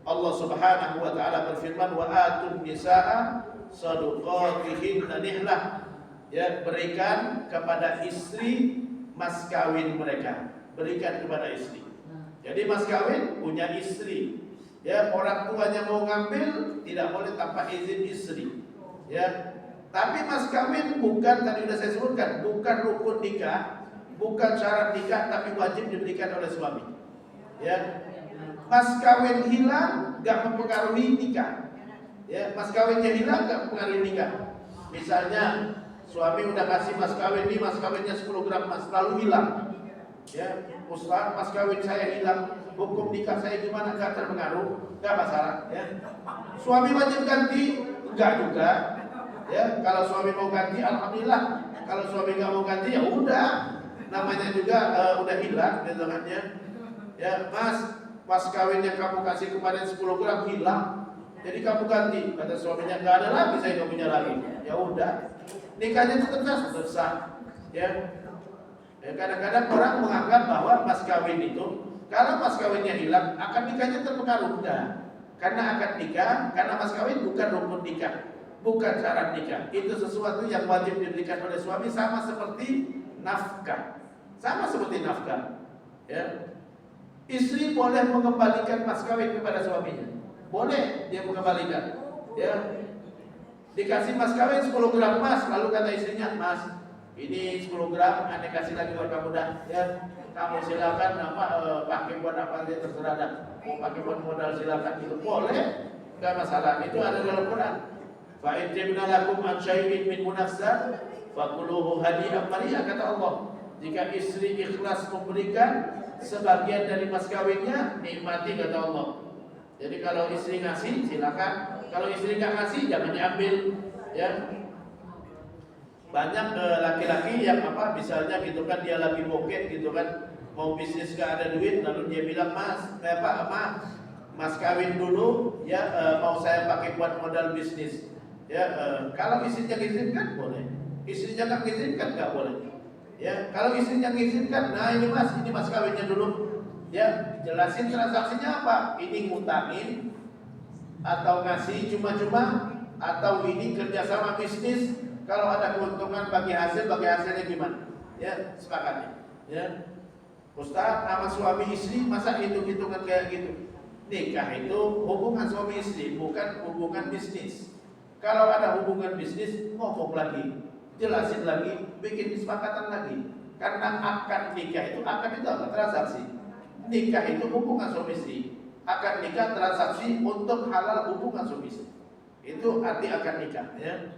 Allah Subhanahu wa taala berfirman, wa atun nisaa sadaqatihinna nihlah. Ya, berikan kepada istri mas kawin mereka, berikan kepada istri. Jadi mas kawin punya istri, ya, orang tuanya mau ngambil tidak boleh tanpa izin istri, ya. Tapi mas kawin bukan, tadi sudah saya sebutkan, bukan rukun nikah, bukan syarat nikah, tapi wajib diberikan oleh suami, ya. Mas kawin hilang nggak mempengaruhi nikah. Ya, mas kawinnya hilang nggak mempengaruhi nikah. Misalnya suami udah kasih mas kawin nih, mas kawinnya 10 gram emas lalu hilang. Ya, Ustaz, mas kawin saya hilang, hukum nikah saya gimana? Nggak terpengaruh, nggak masalah. Ya. Suami wajib ganti? Enggak juga. Ya, kalau suami mau ganti, alhamdulillah. Kalau suami nggak mau ganti, ya udah. Namanya juga udah hilang, gitu kan ya. Ya, mas kawin yang kamu kasih kemarin 10 gram hilang. Jadi kamu ganti. Kata suaminya, nggak ada lagi, saya nggak punya lagi. Ya udah, nikahnya tetap sah. Ya. Ya, kadang-kadang orang menganggap bahwa mas kawin itu, kalau mas kawinnya hilang, akad nikahnya terpengaruh. Enggak. Karena akad nikah, karena mas kawin bukan rukun nikah, bukan syarat nikah. Itu sesuatu yang wajib diberikan oleh suami, sama seperti nafkah. Sama seperti nafkah. Ya. Istri boleh mengembalikan mas kawin kepada suaminya. Boleh dia mengembalikan. Ya. Dikasih mas kawin 10 gram emas, lalu kata istrinya, mas, ini 10 gram, aneh kasih lagi buat kamu dah. Ya, kamu silakan pakai buat apa aja terserah dah. Mau pakai buat modal silakan, itu boleh, nggak masalah. Itu ada dalam Quran. Fa in tibna lakum an syai'in min munafsa fakuluhu hadi'an mari'ah, kata Allah. Jika istri ikhlas memberikan sebagian dari mas kawinnya, nikmati, kata Allah. Jadi kalau istri ngasih silakan, kalau istri nggak ngasih jangan diambil. Ya. Banyak laki-laki yang misalnya gitu kan, dia lagi bokeh gitu kan, mau bisnis gak ada duit, lalu dia bilang, mas kawin dulu ya, mau saya pakai buat modal bisnis. Ya, kalau istrinya ngizinkan boleh, istrinya nggak ngizinkan nggak boleh. Ya, kalau istrinya ngizinkan, nah ini mas kawinnya dulu. Ya, jelasin transaksinya apa? Ini ngutangin atau ngasih cuma-cuma, atau ini kerjasama bisnis. Kalau ada keuntungan bagi hasilnya gimana? Ya, sepakatnya. Ya, Ustaz, sama suami istri masa hitung-hitungan kayak gitu? Nikah itu hubungan suami istri, bukan hubungan bisnis. Kalau ada hubungan bisnis, ngomong lagi, jelasin lagi, bikin kesepakatan lagi. Karena akad nikah itu apa? Transaksi. Nikah itu hubungan suami istri. Akad nikah transaksi untuk halal hubungan suami istri. Itu arti akad nikah. Ya.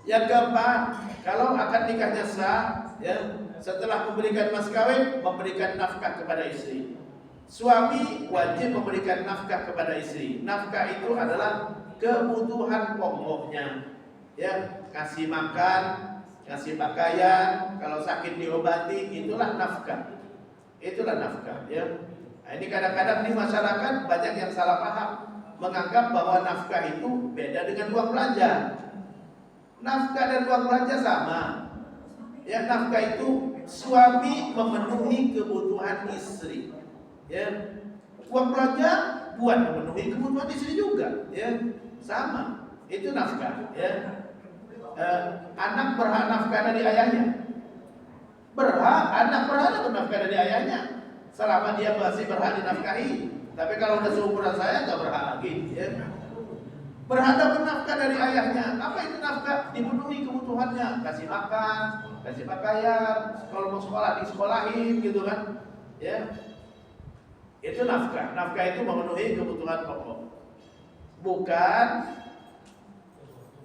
Yang keempat, kalau akad nikahnya sah, ya, setelah memberikan mas kawin, memberikan nafkah kepada istri. Suami wajib memberikan nafkah kepada istri. Nafkah itu adalah kebutuhan pokoknya. Ya, kasih makan, kasih pakaian, kalau sakit diobati, itulah nafkah. Itulah nafkah. Ya. Nah, ini kadang-kadang di masyarakat banyak yang salah paham, menganggap bahwa nafkah itu beda dengan uang belanja. Nafkah dan uang belanja sama. Ya, nafkah itu suami memenuhi kebutuhan istri. Ya, uang belanja buat memenuhi kebutuhan istri juga. Ya, sama. Itu nafkah. Ya, anak berhak nafkah dari ayahnya. Anak berhak dapat nafkah dari ayahnya, selama dia masih berhak dinafkahi. Tapi kalau udah seumuran saya nggak berhak lagi. Ya. Berhak dapat nafkah dari ayahnya. Apa itu nafkah? Dipenuhi kebutuhannya, kasih makan, kasih pakaian, kalau mau sekolah disekolahin gitu kan. Ya. Itu nafkah. Nafkah itu memenuhi kebutuhan pokok.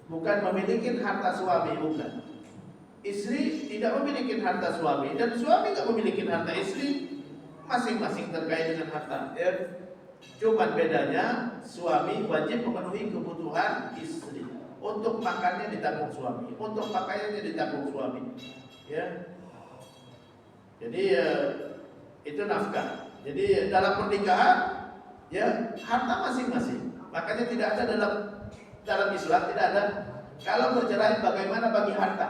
Bukan memiliki harta suami, bukan. Istri tidak memiliki harta suami dan suami tidak memiliki harta istri. Masing-masing terkait dengan harta. Ya. Cuman bedanya suami wajib memenuhi kebutuhan istri. Untuk makannya ditanggung suami, untuk pakaiannya ditanggung suami. Ya. Jadi itu nafkah. Jadi dalam pernikahan, ya, harta masing-masing. Makanya tidak ada dalam Islam tidak ada kalau bercerai bagaimana bagi harta.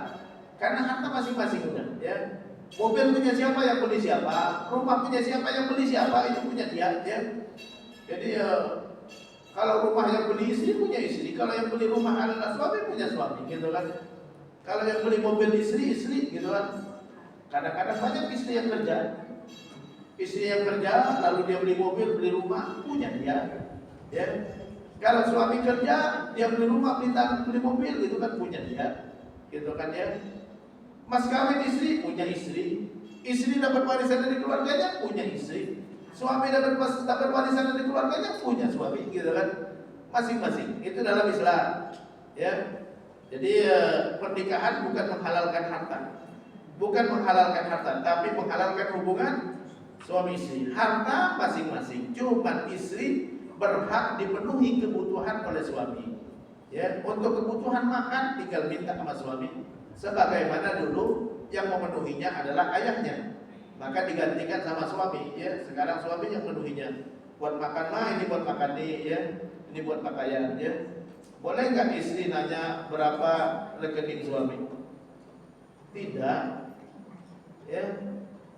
Karena harta masing-masing udah. Ya. Mobil punya siapa yang beli siapa, rumah punya siapa yang beli siapa, itu punya dia. Ya. Jadi kalau rumah yang beli istri punya istri, kalau yang beli rumah adalah suami punya suami, gitu kan. Kalau yang beli mobil istri, gitu kan. Kadang-kadang banyak istri yang kerja, lalu dia beli mobil, beli rumah, punya dia. Ya. Kalau suami kerja, dia beli rumah, beli mobil, gitu kan, punya dia, gitu kan ya. Mas kawin istri, punya istri. Istri dapat warisan dari keluarganya, punya istri. Suami dapat warisan dari keluarganya, punya suami, gitu kan? Masing-masing. Itu dalam Islam. Ya. Jadi pernikahan bukan menghalalkan harta. Bukan menghalalkan harta, tapi menghalalkan hubungan suami istri. Harta masing-masing. Cuma istri berhak dipenuhi kebutuhan oleh suami. Ya, untuk kebutuhan makan tinggal minta sama suami. Sebagaimana dulu yang memenuhinya adalah ayahnya, maka digantikan sama suami. Ya, sekarang suami yang memenuhinya. Buat makan mah ini buat makan nih, ya. Ini buat pakaian, ya. Boleh nggak istri nanya berapa rekening suami? Tidak. Ya.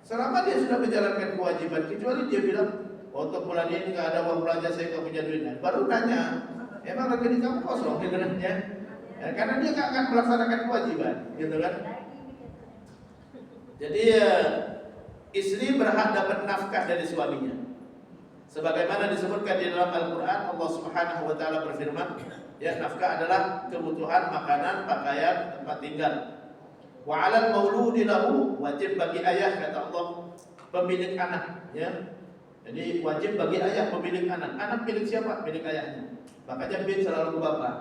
Selama dia sudah menjalankan kewajiban, kecuali dia bilang, untuk bulan ini nggak ada uang belanja, saya nggak punya duit. Baru tanya, emang rekening kamu kosong, gitu kan? Ya. Ya, karena dia nggak akan melaksanakan kewajiban, gitu kan? Jadi istri berhak dapat nafkah dari suaminya. Sebagaimana disebutkan di dalam Al-Quran, Allah Subhanahu wa Ta'ala berfirman, ya, nafkah adalah kebutuhan makanan, pakaian, tempat tinggal. Wa 'alal mauludi lahu, wajib bagi ayah, kata Allah, pemilik anak, ya. Jadi wajib bagi ayah pemilik anak. Anak milik siapa? Milik ayahnya. Makanya bin selalu ke bapak.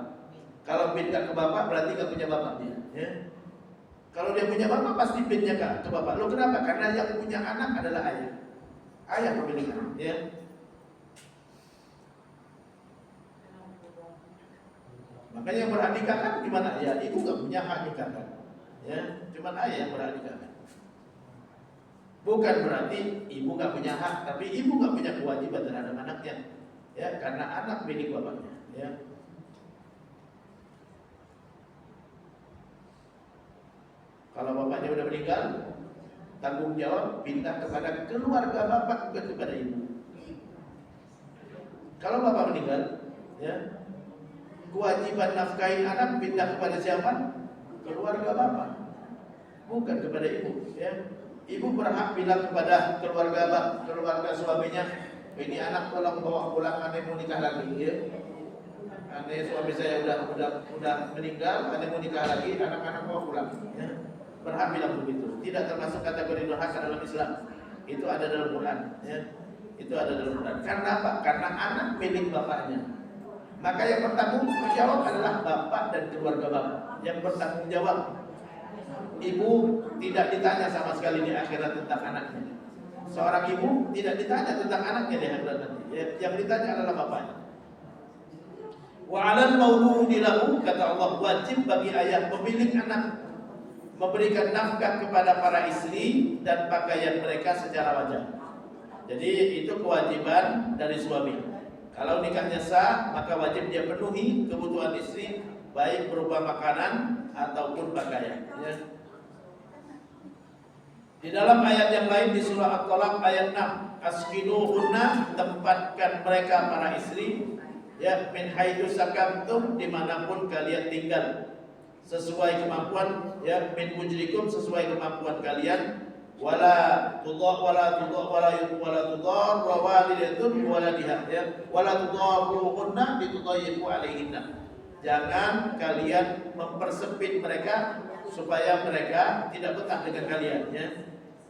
Kalau bin gak ke bapak berarti gak punya bapak dia, ya. Kalau dia punya bapak pasti binnya ke bapak. Lo kenapa? Karena yang punya anak adalah ayah. Ayah pemilik anak, ya. Makanya yang berhak nikahkan gimana? Ya, ibu gak punya hak nikahkan. Ya, cuma ayah yang berhak nikahkan. Bukan berarti ibu gak punya hak, tapi ibu gak punya kewajiban terhadap anaknya. Ya, karena anak milik bapaknya. Ya. Kalau bapaknya udah meninggal, tanggung jawab pindah kepada keluarga bapak, bukan kepada ibu. Kalau bapak meninggal, ya, kewajiban nafkahin anak pindah kepada siapa? Keluarga bapak, bukan kepada ibu. Ya. Ibu berhak bilang kepada keluarga suaminya, ini anak tolong bawa pulang, aneh mau nikah lagi. Ya. Aneh suami saya udah meninggal, aneh mau nikah lagi, anak-anak bawa pulang. Ya. Berhak bilang begitu. Tidak termasuk kategori durhaka dalam Islam. Itu ada dalam Quran. Ya. Itu ada dalam Quran. Karena apa? Karena anak milik bapaknya. Maka yang bertanggung jawab adalah bapak dan keluarga bapak. Yang bertanggung jawab. Ibu tidak ditanya sama sekali di akhirat tentang anaknya. Seorang ibu tidak ditanya tentang anaknya di akhirat nanti. Yang ditanya adalah bapaknya. Wa 'alal mauludi lahu, kata Allah, wajib bagi ayah pemilik anak memberikan nafkah kepada para istri dan pakaian mereka secara wajar. Jadi itu kewajiban dari suami. Kalau nikahnya sah, maka wajib dia penuhi kebutuhan istri, baik berupa makanan ataupun pakaian. Ya. Di dalam ayat yang lain di surah At-Talaq ayat 6, askinuhunna, tempatkan mereka para istri, ya, min haitsu sakantum, dimanapun kalian tinggal, sesuai kemampuan, ya, min mujrikum, sesuai kemampuan kalian, wala tudar wa walidatun waladiha, ya, wala tudarruhunna bitudayyiqu alaihinna. Jangan kalian mempersempit mereka supaya mereka tidak betah dengan kalian, ya.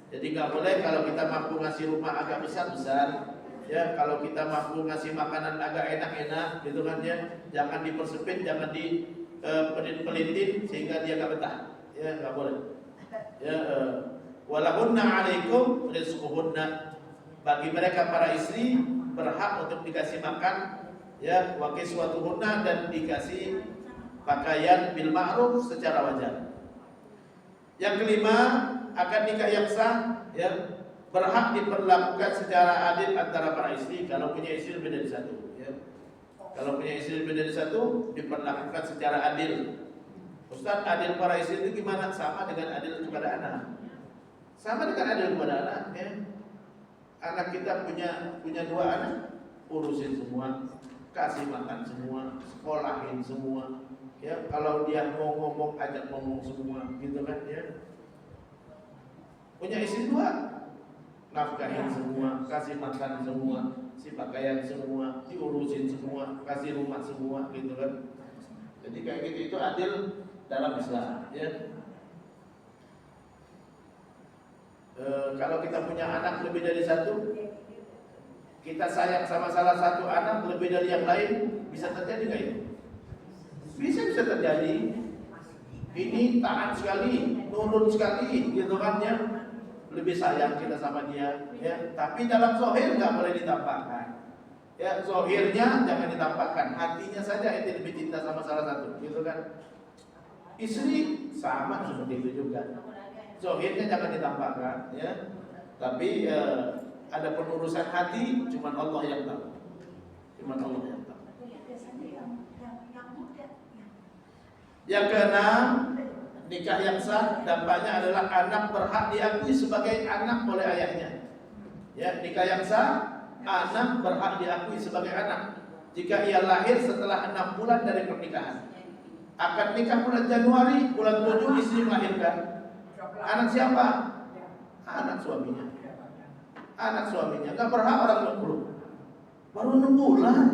Jadi nggak boleh kalau kita mampu ngasih rumah agak besar, ya, kalau kita mampu ngasih makanan agak enak, gitu kan, ya. Jangan dipersempit, jangan pelit-pelitin sehingga dia nggak betah, ya, nggak boleh. Ya, walahunna 'alaikum rizquhunna, bagi mereka para istri berhak untuk dikasih makan, ya, wa kiswatuhunna, dan dikasih pakaian bil ma'ruf secara wajar. Yang kelima, akad nikah yang sah, ya, berhak diperlakukan secara adil antara para istri. Kalau punya istri lebih dari satu, ya. Kalau punya istri lebih dari satu, diperlakukan secara adil. Ustaz, adil para istri itu gimana? Sama dengan adil kepada anak. Sama dengan adil kepada anak, ya. Anak kita punya dua anak, urusin semua, kasih makan semua, sekolahin semua. Ya, kalau dia mau ngomong, ajak ngomong semua, gitu kan, ya. Punya istri dua, nafkahin semua, kasih makan semua, si pakaian semua, diurusin semua, kasih rumah semua, gitu kan. Jadi kayak gitu, itu adil dalam Islam, ya. Kalau kita punya anak lebih dari satu, Kita sayang sama salah satu anak lebih dari yang lain, bisa terjadi nggak itu? Bisa terjadi. Ini taat sekali, nurut sekali, gitu kan ya. Lebih sayang kita sama dia, ya. Tapi dalam zahir nggak boleh ditampakkan. Ya, zahirnya jangan ditampakkan, hatinya saja itu lebih cinta sama salah satu, gitu kan. Istri sama seperti itu juga. Zahirnya jangan ditampakkan, ya. Tapi ada penurusan hati, cuma Allah yang tahu. Cuma Allah yang tahu. Yang keenam, nikah yang sah dampaknya adalah anak berhak diakui sebagai anak oleh ayahnya. Ya, nikah yang sah, anak berhak diakui sebagai anak jika ia lahir setelah 6 bulan dari pernikahan. Akad nikah bulan Januari, bulan 7 istri melahirkan. Anak siapa? Anak suaminya. Anak suaminya. Gak berhak orang nunggu. Baru 6 bulan,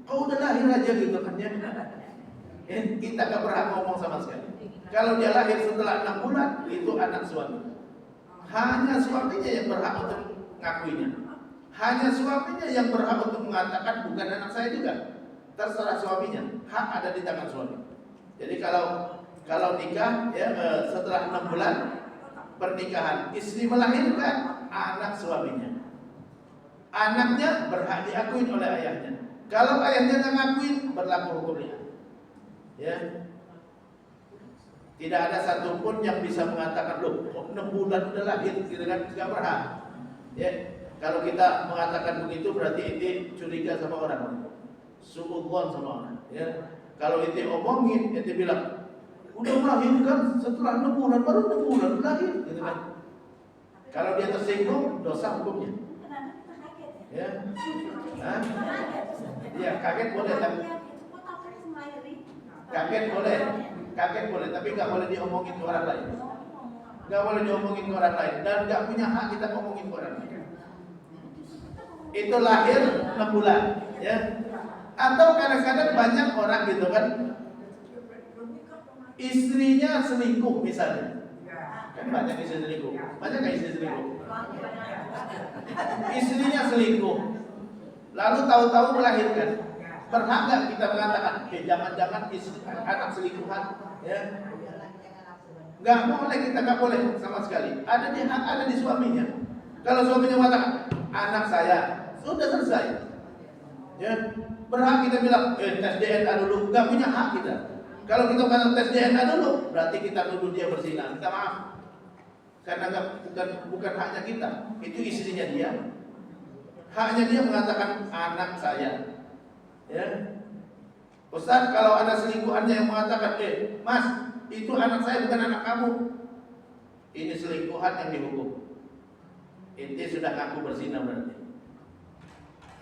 kau udah lahir aja gitu kan ya. Kita gak berhak ngomong sama sekali. Kalau dia lahir setelah 6 bulan, itu anak suami. Hanya suaminya yang berhak untuk ngakuinya. Hanya suaminya yang berhak untuk mengatakan bukan anak saya juga. Terserah suaminya. Hak ada di tangan suami. Jadi kalau nikah ya setelah 6 bulan pernikahan, istri melahirkan, anak suaminya. Anaknya berhak diakui oleh ayahnya. Kalau ayahnya nggak ngakuin, berlaku hukumnya. Ya, tidak ada satupun yang bisa mengatakan loh, 6 bulan udah lahir, gitu kan? Nggak berhak. Ya, kalau kita mengatakan begitu berarti ini curiga sama orang, suudzon sama orang. Ya, kalau itu omongin, itu bilang udah melahirkan setelah 6 bulan, baru 6 bulan lahir, gitu kan? Kalau dia tersinggung, dosa hukumnya. Ya, hah? Ya, kaget boleh kan? Kaget boleh, tapi nggak boleh diomongin ke orang lain. Nggak boleh diomongin ke orang lain, dan nggak punya hak kita ngomongin ke orang lain. Itu lahir 6 bulan, ya. Atau kadang-kadang banyak orang gitu kan, istrinya selingkuh misalnya. Kan banyak istri selingkuh. Banyak nggak istri selingkuh? Istrinya selingkuh, lalu tahu-tahu melahirkan. Berhak nggak kita mengatakan, jangan-jangan istri anak selingkuhan, ya? Nggak boleh, kita nggak boleh sama sekali. Ada di hak, ada di suaminya. Kalau suaminya mengatakan anak saya, sudah selesai. Ya, berhak kita bilang tes DNA dulu, nggak punya hak kita. Kalau kita mengatakan tes DNA dulu, berarti kita nuduh dia berzina. Minta maaf, karena bukan haknya kita, itu istrinya dia. Haknya dia mengatakan anak saya. Ya, Ustaz, kalau ada selingkuhannya yang mengatakan, Mas, itu anak saya bukan anak kamu, ini selingkuhan yang dihukum. Inti sudah ngaku berzina berarti.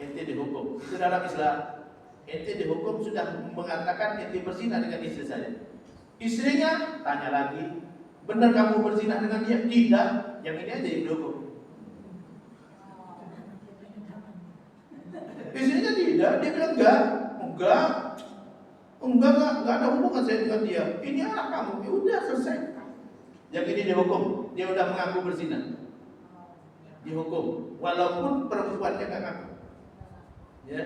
Inti dihukum. Itu dalam Islam. Inti dihukum sudah mengatakan inti berzina dengan istri saya. Istrinya tanya lagi, benar kamu berzina dengan dia? Tidak. Yang ini aja yang dihukum. Istrinya tidak, dia bilang enggak ada hubungan saya dengan dia. Ini anak kamu, ya udah selesai. Yang ini dihukum, dia udah mengaku berzina. Dihukum, walaupun perempuannya nggak ngaku. Ya.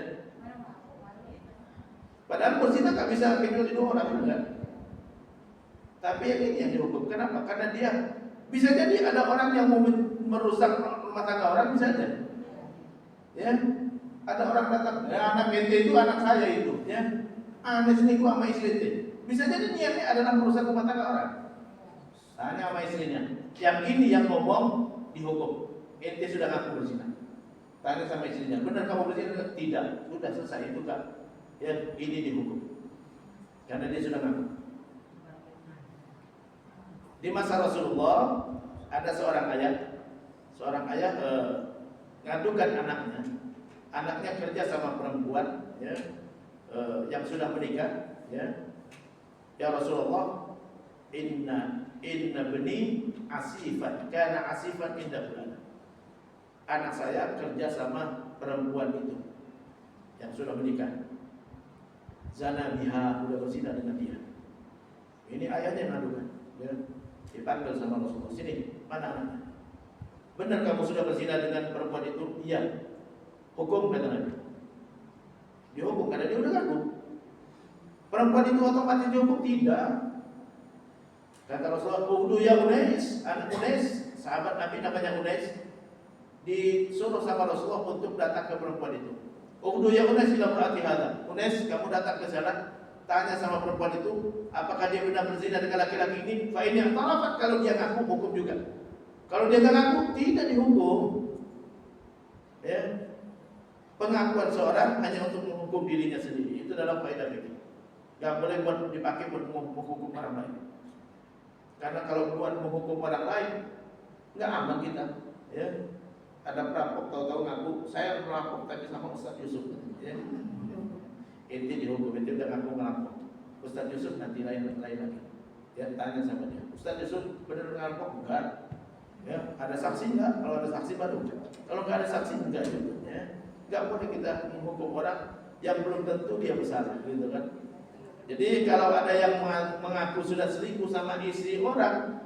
Padahal berzina nggak bisa kecuali 2 orang enggak. Tapi yang ini yang dihukum. Kenapa? Karena dia bisa jadi ada orang yang mau merusak rumah tangga orang, bisa aja. Ya. Ada orang datang, anak ente itu anak saya itu, ya. Aneh selingkuh sama istri ente. Bisa jadi niatnya adalah merusak rumah tangga orang. Tanya sama istrinya. Yang ini yang ngomong dihukum. Ente sudah ngaku berzina. Tanya sama istrinya, benar kamu berzina? Tidak. Sudah selesai itu kan. Ya, ini dihukum. Karena dia sudah ngaku. Di masa Rasulullah ada seorang ayah ngadukan anaknya. Anaknya kerja sama perempuan, ya, yang sudah menikah, ya. Ya Rasulullah, inna bani asifan, karena asifan indah bulan. Anak saya kerja sama perempuan itu yang sudah menikah. Zana biha, udah berzina dengan dia. Ini ayahnya yang ngadukan, ya. Dipanggil sama Rasulullah, sini, mana anaknya? Benar kamu sudah berzina dengan perempuan itu? Iya. Hukum kata Nabi. Dihukum karena dia udah ngaku. Perempuan itu otomatis dihukum? Tidak. Kata Rasulullah, "Ukhdu ya Unais." Anak Unais, sahabat Nabi namanya Unais, disuruh sama Rasulullah untuk datang ke perempuan itu. "Ukhdu ya Unais ila imraati hadza." Unais, kamu datang ke sana, tanya sama perempuan itu, apakah dia benar berzina dengan laki-laki ini? Fa in i'tarafat, kalau dia ngaku, hukum juga. Kalau dia enggak ngaku, tidak dihukum. Ya. Pengakuan seorang hanya untuk menghukum dirinya sendiri. Itu dalam kaidah fikih. Enggak boleh dipakai buat menghukum orang lain. Karena kalau buat menghukum orang lain, enggak aman kita. Ya. Ada perampok tahu-tahu ngaku, saya merampok tapi sama Ustaz Yusuf. Ya. Inti dihukum, itu udah ngaku merampok. Ustaz Yusuf nanti lain lagi. Ya, tanya sama dia. Ustaz Yusuf benar ngerampok? Enggak. Ya, ada saksi enggak? Kalau ada saksi baru. Kalau enggak ada saksi enggak juga. Ya. Enggak boleh kita menghukum orang yang belum tentu dia bersalah, gitu kan? Jadi kalau ada yang mengaku sudah selingkuh sama istri orang,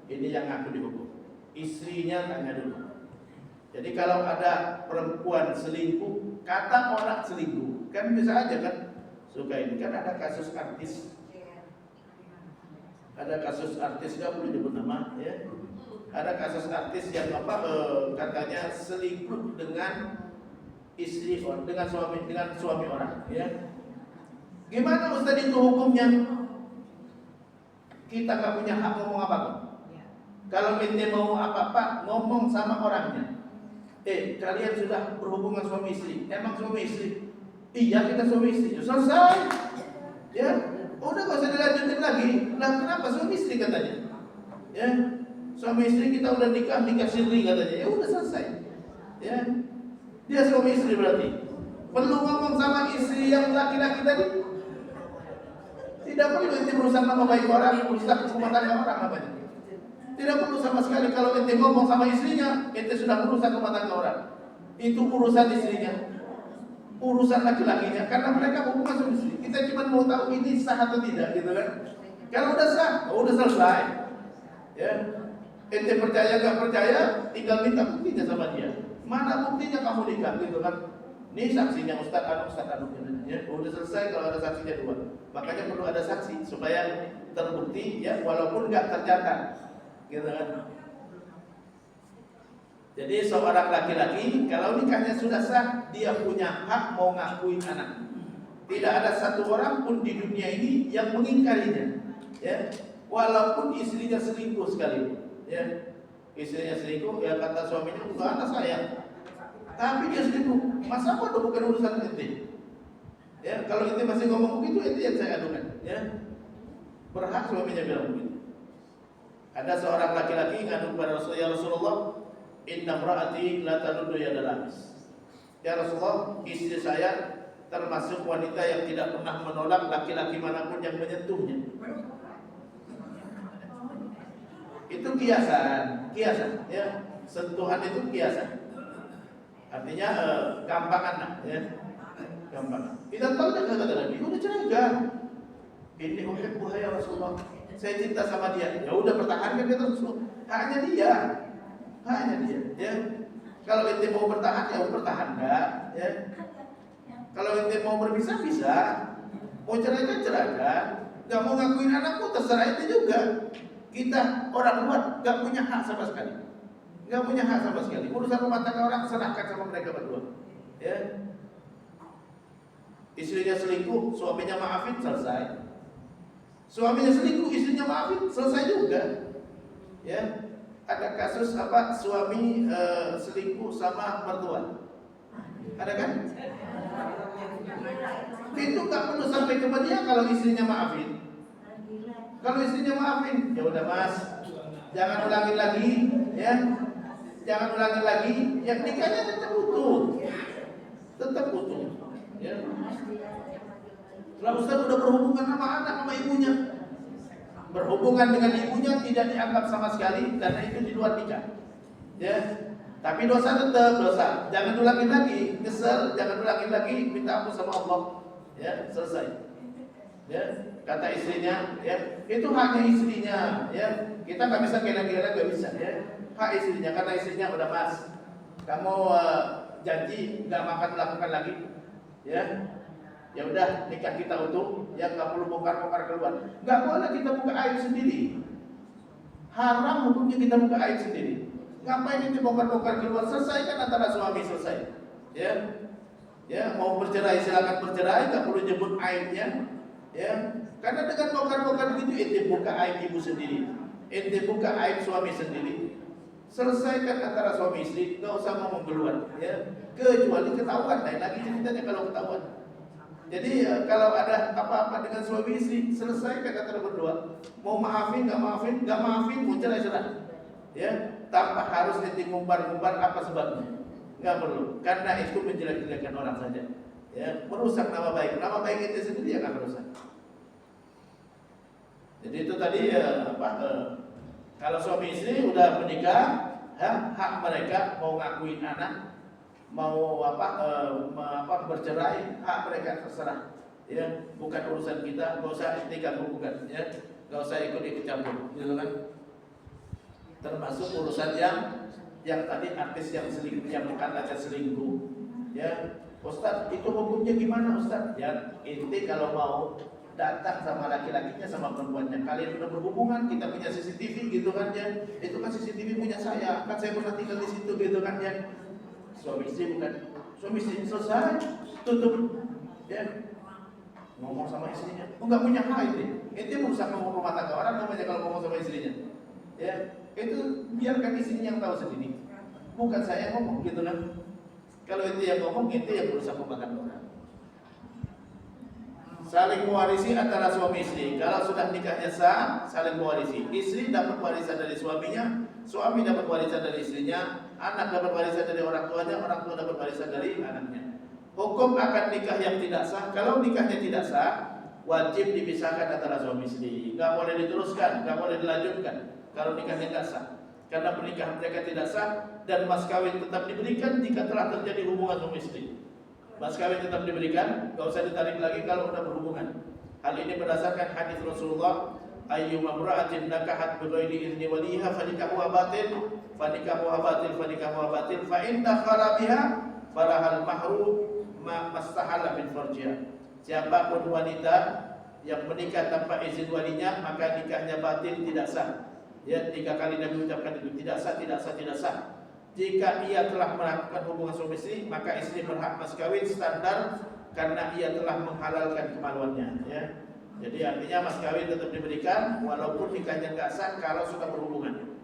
ini yang ngaku dihukum. Istrinya tanya dulu. Jadi kalau ada perempuan selingkuh, kata orang selingkuh, kan bisa aja kan? Suka ini kan ada kasus artis. Ada kasus artis, nggak boleh nyebut nama, ya. Ada kasus artis yang katanya selingkuh dengan istri orang, dengan suami orang, ya. Gimana Ustaz itu hukumnya? Kita nggak punya hak ngomong apa-apa. Kalau ente mau apa-apa, ngomong sama orangnya. Kalian sudah berhubungan suami istri. Emang suami istri? Iya, kita suami istri. Selesai. Ya, udah gak usah dilanjutin lagi. Lah kenapa suami istri katanya? Ya, suami istri kita udah nikah siri katanya. Ya udah selesai. Ya, dia suami istri berarti. Perlu ngomong sama istri yang laki-laki tadi? Tidak perlu ente berusaha nama baik orang, berusaha rumah tangga orang namanya. Tidak perlu sama sekali. Kalau ente ngomong sama istrinya, ente sudah merusak rumah tangga orang. Itu urusan istrinya, urusan laki-lakinya. Karena mereka hubungan suami istri. Kita cuma mau tahu ini sah atau tidak, gitu kan? Kalau udah sah, udah selesai. Ya, ente percaya nggak percaya, tinggal minta buktinya sama dia. Mana buktinya kamu nikah, gitu kan? Ini saksinya Ustaz Anu. Ya, udah selesai kalau ada saksinya 2. Makanya perlu ada saksi supaya terbukti, ya, walaupun nggak tercatat. Gitu kan? Jadi seorang laki-laki kalau nikahnya sudah sah, dia punya hak mau ngakuin anak. Tidak ada satu orang pun di dunia ini yang mengingkarinya, ya. Walaupun istrinya selingkuh sekalipun, ya. Istrinya selingkuh, ya kata suaminya, "Enggak, anak saya." Tapi dia selingkuh. Masa apa bukan urusan ente? Ya, kalau ente masih ngomong begitu, ente yang saya adukan, ya. Berhak suaminya bilang begitu. Ada seorang laki-laki ngadu kepada Rasulullah, "Ya Rasulullah, inna imra'ati la tanuddu yadal amis." Ya Rasulullah, istri saya termasuk wanita yang tidak pernah menolak laki-laki manapun yang menyentuhnya. Itu kiasan, ya. Sentuhan itu kiasan. Artinya gampangan, ya. Gampangan. Kita tahu dah kata Nabi, udah ceraikan. Ini uhibbuha ya Rasulullah. Saya cinta sama dia. Ya udah pertahankan dia terus. Hanya dia. Ya. Kalau ente mau bertahan ya pertahankan, ya. Kalau ente mau berpisah bisa. Mau ceraikan. Gak mau ngakuin anakmu terserah ente juga. Kita orang luar gak punya hak sama sekali. Urusan rumah tangga orang serahkan sama mereka berdua. Ya. Istrinya selingkuh, suaminya maafin, selesai. Suaminya selingkuh, istrinya maafin, selesai juga. Ya, ada kasus suami selingkuh sama mertua. Ada kan? Itu nggak perlu sampai ke dia kalau istrinya maafin. Kalau istrinya maafin, ya udah Mas, jangan ulangin lagi, ya. Jangan ulangin lagi, yang nikahnya tetap utuh. Ya. Kalau Ustaz udah berhubungan sama anak sama ibunya, berhubungan dengan ibunya tidak dianggap sama sekali karena itu di luar nikah. Ya. Tapi dosa tetap dosa. Jangan ulangin lagi, nyesel, jangan ulangin lagi, minta ampun sama Allah. Ya, selesai. Ya, kata istrinya, ya, itu haknya istrinya, ya. Kita nggak bisa gila-gila, nggak bisa, ya. Hak istrinya, kata istrinya, udah Mas, kamu janji nggak makan lakukan lagi, ya. Ya udah nikah kita utuh, ya nggak perlu bongkar-bongkar keluar. Nggak boleh kita buka aib sendiri. Haram hukumnya kita buka aib sendiri. Ngapain itu bongkar-bongkar keluar? Selesaikan antara suami, selesai. Ya, ya mau bercerai silakan bercerai, nggak perlu nyebut aibnya. Ya, karena dengan bongkar-bongkar begitu ente buka aib ibu sendiri, ente buka aib suami sendiri. Selesaikan antara suami istri, nggak usah ngomong keluar. Ya, kecuali ketahuan, lain lagi ceritanya kalau ketahuan. Jadi kalau ada apa-apa dengan suami istri, selesaikan antara berdua. Mau maafin, nggak maafin, mau cerai. Ya, tanpa harus nanti ngumbar-ngumbar apa sebabnya. Nggak perlu, karena itu menjelek-jelekan orang saja. Ya, merusak nama baik itu sendiri yang akan merusak. Jadi itu tadi kalau suami istri udah menikah, hak mereka mau ngakuin anak, mau bercerai, hak mereka terserah. Ya, bukan urusan kita, nggak usah diganggu gugat, ya, nggak usah ikut campur, gitu kan? Termasuk urusan yang tadi artis yang selingkuh, yang berkata selingkuh, ya, Ustaz, itu hukumnya gimana Ustaz? Ya, inti kalau mau datang sama laki-lakinya sama perempuannya, kalian udah berhubungan, kita punya CCTV gitu kan ya, itu kan CCTV punya saya, kan saya pernah tinggal di situ gitu kan ya. Suami istri selesai, tutup, ya, ngomong sama istrinya, nggak punya hak itu merusak rumah tangga orang namanya kalau ngomong sama istrinya, ya, itu biarkan istrinya yang tahu sendiri, bukan saya yang ngomong gitu kan. Kalau itu yang ngomong, itu yang berusaha memakan orang. Saling mewarisi antara suami istri. Kalau sudah nikahnya sah, saling mewarisi. Istri dapat warisan dari suaminya, suami dapat warisan dari istrinya, anak dapat warisan dari orang tuanya, orang tua dapat warisan dari anaknya. Hukum akan nikah yang tidak sah. Kalau nikahnya tidak sah, wajib dipisahkan antara suami istri. Nggak boleh diteruskan, nggak boleh dilanjutkan. Kalau nikahnya tidak sah, karena pernikahan mereka tidak sah dan mas kawin tetap diberikan jika telah terjadi hubungan suami istri. Mas kawin tetap diberikan, nggak usah ditarik lagi kalau sudah berhubungan. Hal ini berdasarkan hadis Rasulullah, ayyuma imra'atin nakahat bighairi idzni waliha fanikahuha batil, fa in dakhala biha farahal mahru mastahala min farjiha. Siapapun wanita yang menikah tanpa izin walinya, maka nikahnya batil, tidak sah. Ya, 3 kali Nabi ucapkan itu, tidak sah. Jika ia telah melakukan hubungan suami istri, maka istri berhak mas kawin standar karena ia telah menghalalkan kemaluannya. Ya. Jadi artinya mas kawin tetap diberikan walaupun nikahnya nggak sah kalau sudah berhubungan.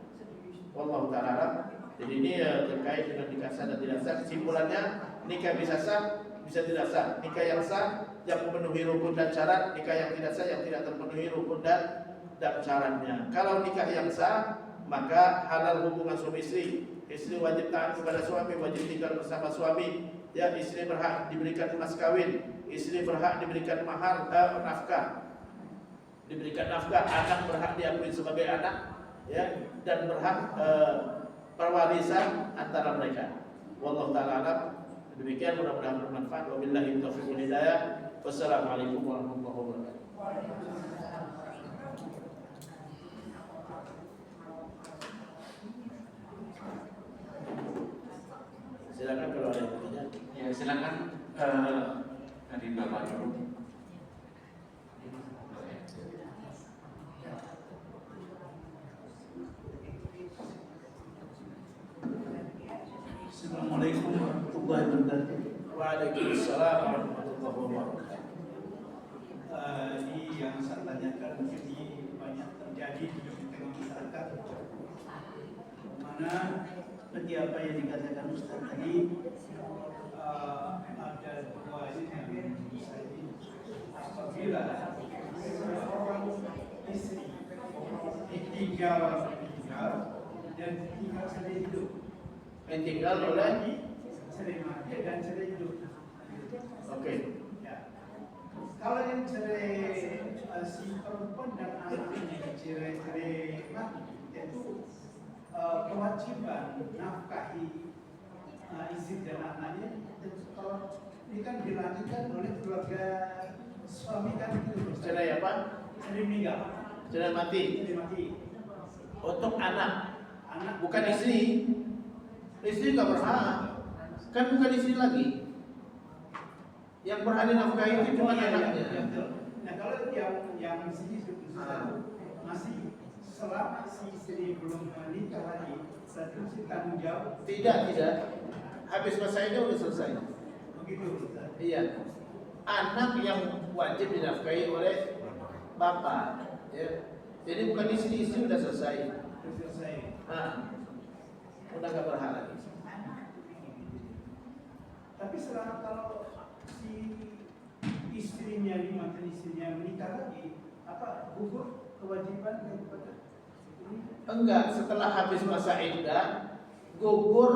Wallahu ta'ala. Jadi ini terkait dengan nikah sah dan tidak sah. Kesimpulannya, nikah bisa sah, bisa tidak sah. Nikah yang sah yang memenuhi rukun dan syarat, nikah yang tidak sah yang tidak terpenuhi rukun dan syaratnya. Kalau nikah yang sah, maka halal hubungan suami istri. Istri wajib taat kepada suami, wajib tinggal bersama suami. Ya, istri berhak diberikan mas kawin, istri berhak diberikan mahar, nafkah. Diberikan nafkah, anak berhak diakui sebagai anak, ya, dan berhak perwarisan antara mereka. Wallahu ta'ala alam. Demikian, mudah-mudahan bermanfaat. Wabillahi taufiq wal hidayah. Wassalamualaikum warahmatullahi wabarakatuh. Silakan kalau ada yang bertanya. Ya, silakan dari Bapak dulu. Assalamualaikum warahmatullahi wabarakatuh. Waalaikumsalam warahmatullahi wabarakatuh. Ini yang saya tanyakan mungkin banyak terjadi di tengah masyarakat, mana seperti apa yang dikatakan Ustaz tadi, ada dua yang apabila seorang istri ditinggal dan tinggal sendiri hidup, Ditinggal oleh cerai mati dan cerai hidup. Oke. Ya. Kalau yang cerai si perempuan dan anak ini cerai mati, itu kewajiban nafkahi istri dan anaknya. Kalau ini kan dilanjutkan oleh keluarga suami kan gitu. Cerai apa? Cerai meninggal. Cerai mati. Cerai mati. Untuk anak, Anak bukan istri. Istri nggak berhak. Kan bukan istri lagi. Yang berhak dinafkahi itu cuma Ya, anaknya. betul. Nah kalau yang sini masih selama si istri belum menikah lagi, statusnya tanggung jawab. Tidak. Habis masa itu udah selesai. Begitu, Ustaz. Iya. Anak yang wajib dinafkahi oleh bapak. Ya. Jadi bukan istri udah selesai. Sudah selesai. Udah nggak berhak lagi. Tapi selama kalau si istrinya mantan istrinya menikah lagi, apa gugur kewajiban kepada ini? Enggak, setelah habis masa iddah gugur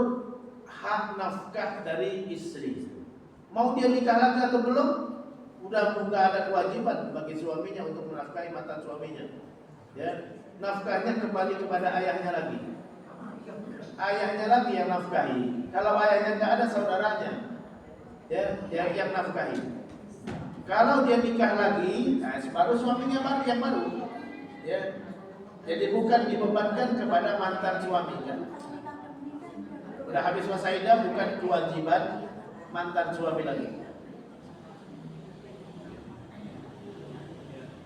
hak nafkah dari istri. Mau dia nikah lagi atau belum, udah nggak ada kewajiban bagi suaminya untuk menafkahi mantan suaminya. Ya, nafkahnya kembali kepada ayahnya lagi. Ayahnya lagi yang nafkahi. Kalau ayahnya nggak ada, saudaranya ya yang nafkahi. Kalau dia nikah lagi, nah, baru suaminya yang baru. Ya, jadi bukan dibebankan kepada mantan suaminya. Udah habis masa iddah, bukan kewajiban mantan suami lagi.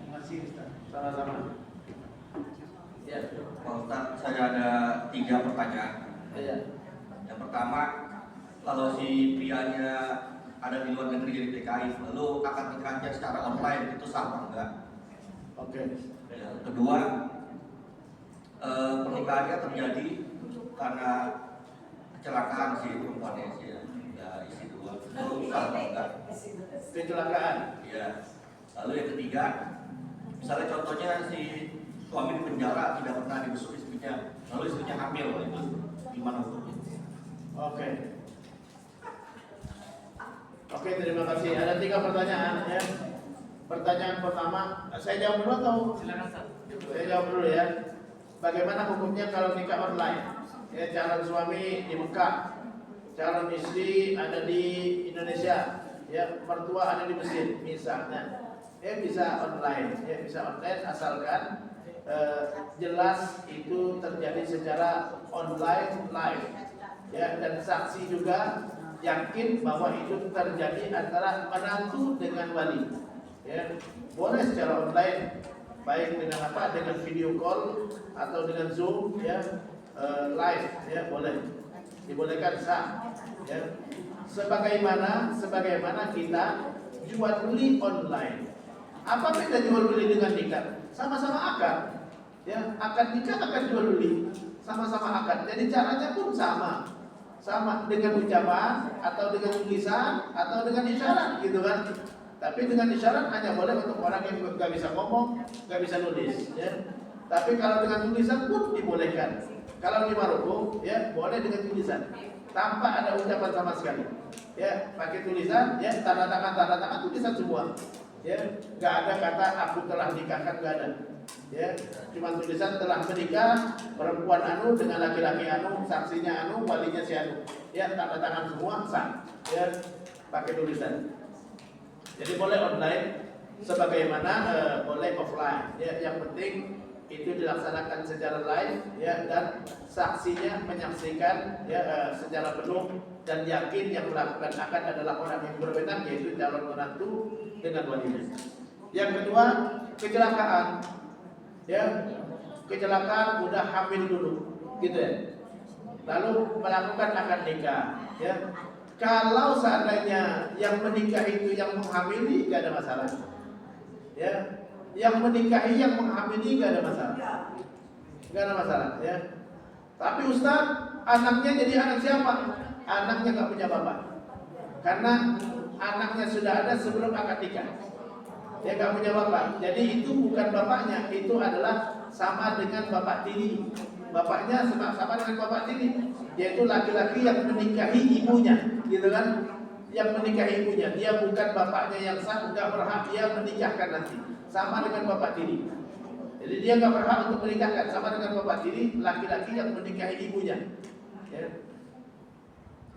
Masih Ustaz. Sama-sama. Ya. Pak Ustadz, saya ada 3 pertanyaan. Ya. Yang pertama, kalau si prianya ada di luar negeri jadi TKI, lalu akad nikahnya secara online itu sah apa enggak? Oke. Yang kedua, pernikahannya terjadi karena kecelakaan si perempuannya sih ya, isi 2, lalu sah apa enggak? Kecelakaan. Ya. Lalu yang ketiga, misalnya contohnya si suami di penjara tidak pernah dibesuk istrinya, lalu istrinya hamil, itu gimana hukumnya? Oke, terima kasih. Ada 3 pertanyaan ya. Pertanyaan pertama, saya jawab dulu atau? Silakan Ustaz. Saya jawab dulu ya. Bagaimana hukumnya kalau nikah online? Ya, calon suami di Mekah, calon istri ada di Indonesia, ya, mertua ada di Mesir, misalnya. Bisa online, ya bisa online asalkan jelas itu terjadi secara online live, ya, dan saksi juga yakin bahwa itu terjadi antara menantu dengan wali, ya. Boleh secara online, baik dengan dengan video call atau dengan Zoom, ya, live, ya, boleh, dibolehkan, sah, ya. Sebagaimana kita jual beli online. Apa beda jual beli dengan nikah? Sama-sama akad, ya, akad nikah akan jual beli, sama-sama akad. Jadi caranya pun sama dengan ucapan atau dengan tulisan atau dengan isyarat, gitu kan? Tapi dengan isyarat hanya boleh untuk orang yang nggak bisa ngomong, nggak bisa nulis, ya. Tapi kalau dengan tulisan pun dibolehkan. Kalau di Maroko, ya, boleh dengan tulisan, tanpa ada ucapan sama sekali, ya, pakai tulisan, ya, tanda tangan tulisan semua. Ya, nggak ada kata aku telah nikahkan, nggak ada. Ya, cuma tulisan telah menikah perempuan anu dengan laki-laki anu, saksinya anu, walinya si anu. Ya, tanda tangan semua sah. Ya, pakai tulisan. Jadi boleh online, sebagaimana boleh offline. Ya, yang penting itu dilaksanakan secara live, ya, dan saksinya menyaksikan, ya, secara penuh dan yakin yang melakukan akad adalah orang yang berwenang, yaitu calon menantu dengan walinya. Yang kedua, kecelakaan, ya, kecelakaan udah hamil dulu, gitu ya, lalu melakukan akad nikah, ya. Kalau seandainya yang menikah itu yang menghamili, gak ada masalah, ya. Yang menikahi yang menghamili gak ada masalah, ya. Tapi Ustaz, anaknya jadi anak siapa? Anaknya gak punya bapak, karena anaknya sudah ada sebelum akad nikah. Dia gak punya bapak, jadi itu bukan bapaknya, itu adalah sama dengan bapak tiri. Bapaknya sama dengan bapak tiri, yaitu laki-laki yang menikahi ibunya, gitu kan? Yang menikahi ibunya, dia bukan bapaknya yang sah, gak berhak dia menikahkan nanti. Sama dengan bapak tiri. Jadi dia gak berhak untuk menikahkan, sama dengan bapak tiri, laki-laki yang menikahi ibunya, ya.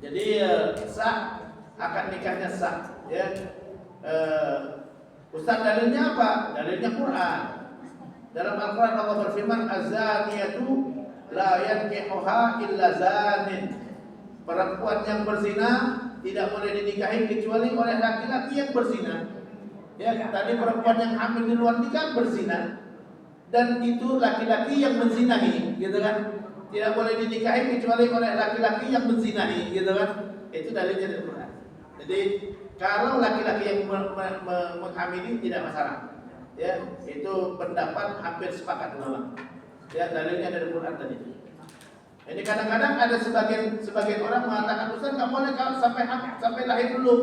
Jadi sah, akad nikahnya sah, ya. Ustaz, dalilnya apa? Dalilnya Quran. Dalam Al-Quran Allah berfirman, az-zaniyatu la yankihuha illa zanin. perempuan yang berzina tidak boleh dinikahi kecuali oleh laki-laki yang berzina. Ya, tadi perempuan yang hamil di luar nikah berzina, dan itu laki-laki yang menzinahi, gitu kan? Tidak boleh dinikahi kecuali oleh laki-laki yang menzinahi, gitu kan? Itu dalilnya dari Quran. Jadi kalau laki-laki yang menghamili tidak masalah. Ya, itu pendapat hampir sepakat ulama. Ya, dalilnya dari Quran tadi. Ini kadang-kadang ada sebagian orang mengatakan, Ustaz nggak boleh kalau sampai lahir dulu.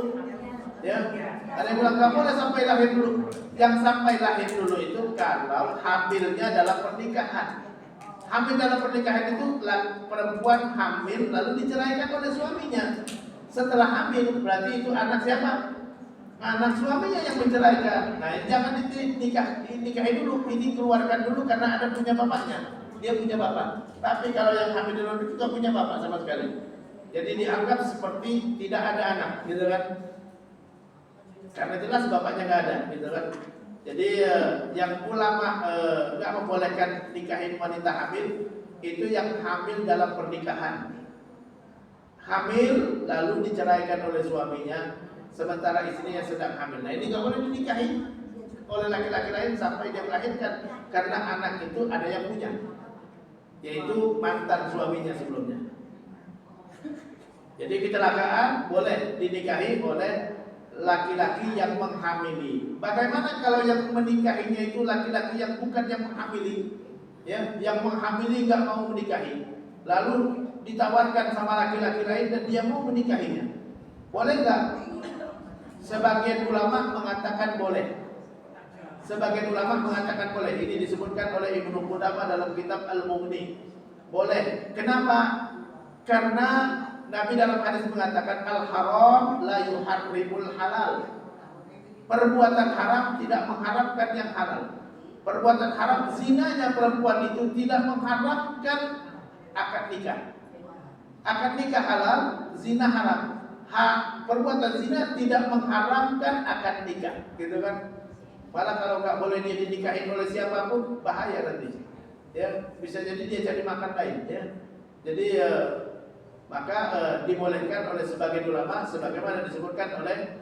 Ya, ada yang bilang nggak boleh sampai lahir dulu. Yang sampai lahir dulu itu kalau hamilnya dalam pernikahan. Hamil dalam pernikahan itu perempuan hamil lalu diceraikan oleh suaminya. Setelah hamil berarti itu anak siapa? Anak suaminya yang menceraikan. Nah, jangan dinikahi dulu, ini keluarkan dulu karena ada punya bapaknya. Dia punya bapak. Tapi kalau yang hamil di luar itu tidak punya bapak sama sekali. Jadi dianggap seperti tidak ada anak, gitu kan? Karena jelas bapaknya nggak ada, gitu kan? Jadi yang ulama nggak membolehkan nikahin wanita hamil itu yang hamil dalam pernikahan. Hamil lalu diceraikan oleh suaminya sementara istrinya sedang hamil. Nah, ini nggak boleh dinikahi oleh laki-laki lain sampai dia melahirkan, karena anak itu ada yang punya, yaitu mantan suaminya sebelumnya. Jadi kecelakaan boleh dinikahi oleh laki-laki yang menghamili. Bagaimana kalau yang menikahinya itu laki-laki yang bukan yang menghamili, ya, yang menghamili nggak mau menikahi, lalu ditawarkan sama laki-laki lain dan dia mau menikahinya, boleh nggak? Sebagian ulama mengatakan boleh. Sebagian ulama mengatakan boleh. Ini disebutkan oleh Ibnu Qudamah dalam kitab Al-Mughni. Boleh. Kenapa? Karena Nabi dalam hadis mengatakan al-haram la yuharrimul halal. Perbuatan haram tidak mengharamkan yang halal. Perbuatan haram, zinanya perempuan itu tidak mengharamkan akad nikah. Akad nikah halal, zina haram. Perbuatan zina tidak mengharamkan akad nikah, gitu kan? Malah kalau nggak boleh dia dinikahin oleh siapapun, bahaya nanti. Ya, bisa jadi dia cari makan lain, ya. Jadi maka dibolehkan oleh sebagian ulama, sebagaimana disebutkan oleh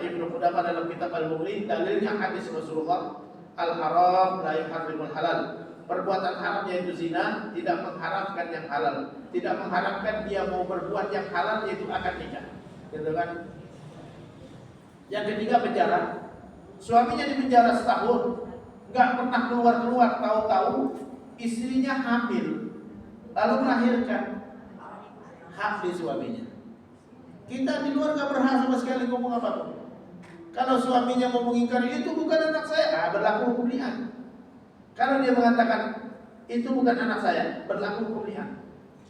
Ibnu Qudamah dalam kitab Al-Mughni, dalilnya hadis Rasulullah, al-haram la yuharrimul halal. Perbuatan haram yaitu zina tidak mengharamkan yang halal, tidak mengharamkan dia mau berbuat yang halal yaitu akad nikah, gitu kan? Yang ketiga, penjara. Suaminya di penjara setahun, nggak pernah keluar, tahu-tahu istrinya hamil, lalu melahirkan, hak di suaminya. Kita di luar nggak berhak sama sekali ngomong apa-apa. Kalau suaminya mau mengingkari itu bukan anak saya, berlaku hukum li'an. Kalau dia mengatakan itu bukan anak saya, berlaku hukum li'an.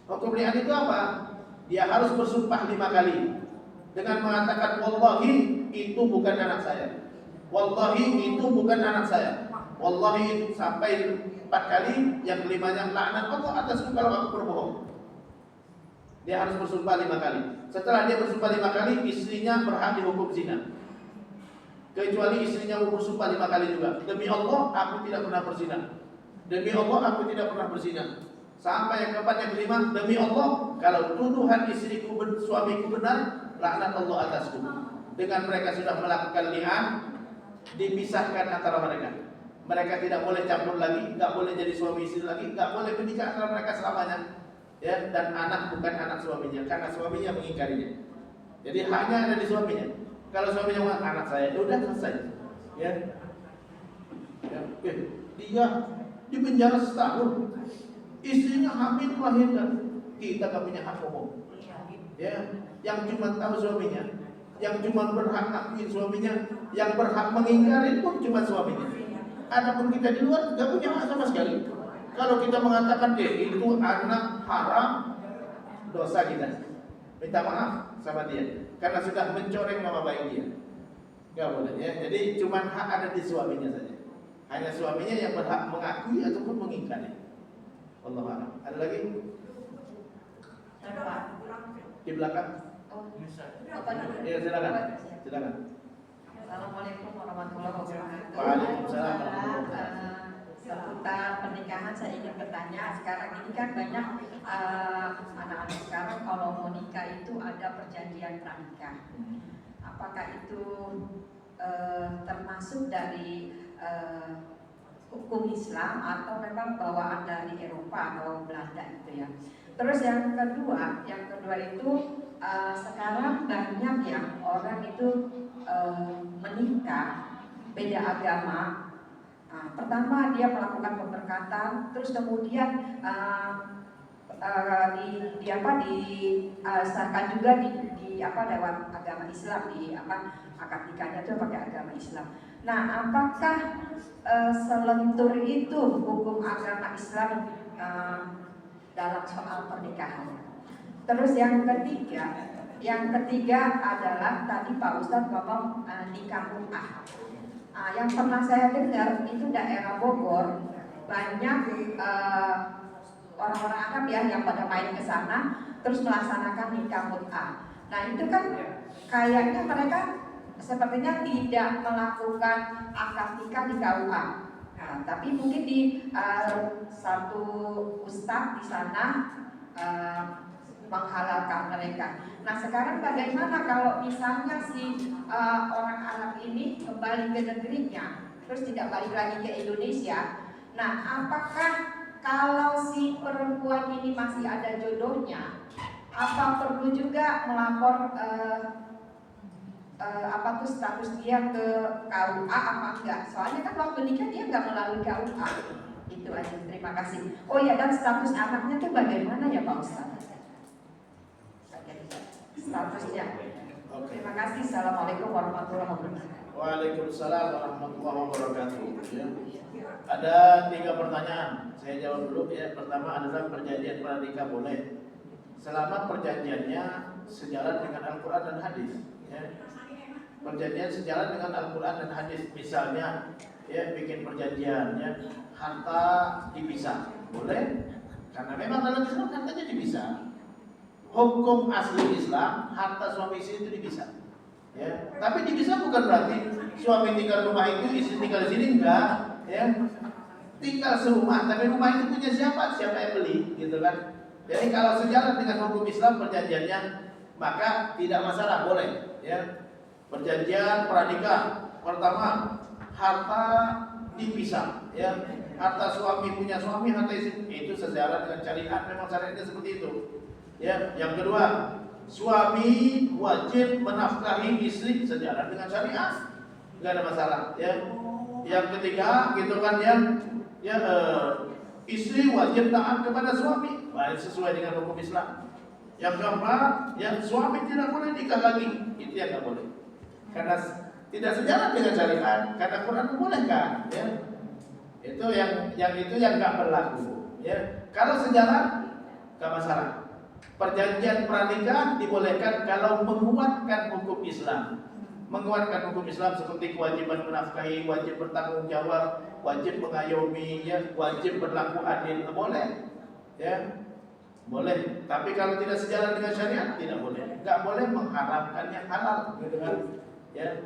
Hukum li'an itu apa? Dia harus bersumpah 5 kali dengan mengatakan wallahi itu bukan anak saya, wallahi itu bukan anak saya, wallahi itu sampai 4 kali, yang kelimanya laknat Allah atasku kalau aku berbohong. Dia harus bersumpah 5 kali. Setelah dia bersumpah 5 kali, istrinya berhak dihukum zina. Kecuali istrinya bersumpah 5 kali juga. Demi Allah, aku tidak pernah berzina. Demi Allah, aku tidak pernah berzina. Sampai yang keempat, yang kelima, demi Allah, kalau tuduhan istriku suamiku benar, laknat Allah atasku. Dengan mereka sudah melakukan li'an, dipisahkan antara mereka. Mereka tidak boleh campur lagi, nggak boleh jadi suami istri lagi, nggak boleh menikah antara mereka selamanya. Ya, dan anak bukan anak suaminya, karena suaminya mengingkarinya. Jadi haknya ada di suaminya. Kalau suaminya mengatakan anak saya, udah selesai. Ya, dia di penjara setahun, istrinya hamil melahirkan, kita nggak punya hak ngomong. Ya, yang cuma tahu suaminya, yang cuma berhak ngakuin suaminya, yang berhak mengingkari pun cuma suaminya. Adapun kita di luar nggak punya hak sama sekali. Kalau kita mengatakan itu anak haram, dosa kita. Minta maaf sama dia karena sudah mencoreng nama baik dia. Nggak boleh, ya. Jadi cuma hak ada di suaminya saja. Hanya suaminya yang berhak mengakui ataupun mengingkari. Wallahu a'lam. Ada lagi? Di belakang. Ya, silakan. Silakan. Assalamualaikum warahmatullahi wabarakatuh. Waalaikumsalam warahmatullahi wabarakatuh. Seputar pernikahan saya ingin bertanya. bertanya, sekarang ini kan banyak anak-anak sekarang kalau mau nikah itu ada perjanjian pranikah. Apakah itu termasuk dari hukum Islam atau memang bawaan dari Eropa atau Belanda gitu ya? Terus yang kedua itu sekarang banyak ya orang itu menikah beda agama. Pertama dia melakukan pemberkatan, terus kemudian disahkan juga di lewat agama Islam, di akad nikahnya itu pakai agama Islam. Nah, apakah selentur itu hukum agama Islam dalam soal pernikahan? Terus yang ketiga adalah tadi Pak Ustadz ngomong nikah mut'ah. Yang pernah saya dengar itu daerah Bogor banyak orang-orang Arab ya yang pada main ke sana terus melaksanakan nikah mut'ah. Nah itu kan kayaknya mereka sepertinya tidak melakukan akad nikah di KUA. Nah, tapi mungkin di satu ustadz di sana menghalalkan mereka. Nah sekarang bagaimana kalau misalnya si orang Arab ini kembali ke negerinya, terus tidak balik lagi ke Indonesia? Nah apakah kalau si perempuan ini masih ada jodohnya, apa perlu juga melapor status dia ke KUA apa enggak? Soalnya kan waktu nikah dia nggak melalui KUA. Itu aja, terima kasih. Oh ya, dan status anaknya tuh bagaimana ya Pak Ustadz? Statusnya. Terima kasih. Assalamualaikum warahmatullahi wabarakatuh. Waalaikumsalam warahmatullahi wabarakatuh. Ya. Ada 3 pertanyaan. Saya jawab dulu ya. Pertama adalah perjanjian pranikah boleh selama perjanjiannya sejalan dengan Al-Quran dan hadis. Ya. Perjanjian sejalan dengan Al-Quran dan hadis. Misalnya ya bikin perjanjiannya harta dipisah boleh karena memang dalam Islam hartanya dipisah. Hukum asli Islam harta suami istri itu dipisah. Ya, tapi dipisah bukan berarti suami tinggal di rumah itu, istri tinggal di sini, enggak. Ya, tinggal serumah, tapi rumah itu punya siapa? Siapa yang beli, gitu kan? Jadi kalau sejalan dengan hukum Islam perjanjiannya, maka tidak masalah, boleh. Ya, perjanjian pranikah pertama harta dipisah. Ya, harta suami punya suami, harta istri itu sejalan dengan syariat. Memang syariatnya seperti itu. Ya, yang kedua, suami wajib menafkahi istri sejalan dengan syariat, nggak ada masalah. Ya, yang ketiga, gitu kan ya, istri wajib taat kepada suami, baik sesuai dengan hukum Islam. Yang keempat, ya suami tidak boleh nikah lagi, itu yang nggak boleh, karena tidak sejalan dengan syariat, karena Quran membolehkan. Ya, itu yang nggak berlaku. Ya, kalau sejalan nggak masalah. Perjanjian pranikah dibolehkan kalau menguatkan hukum Islam. Menguatkan hukum Islam seperti kewajiban menafkahi, wajib bertanggung jawab, wajib mengayomi, ya, wajib berlaku adil, boleh. Ya. Boleh. Tapi kalau tidak sejalan dengan syariat tidak boleh. Enggak boleh mengharamkan yang halal, gitu kan. Ya.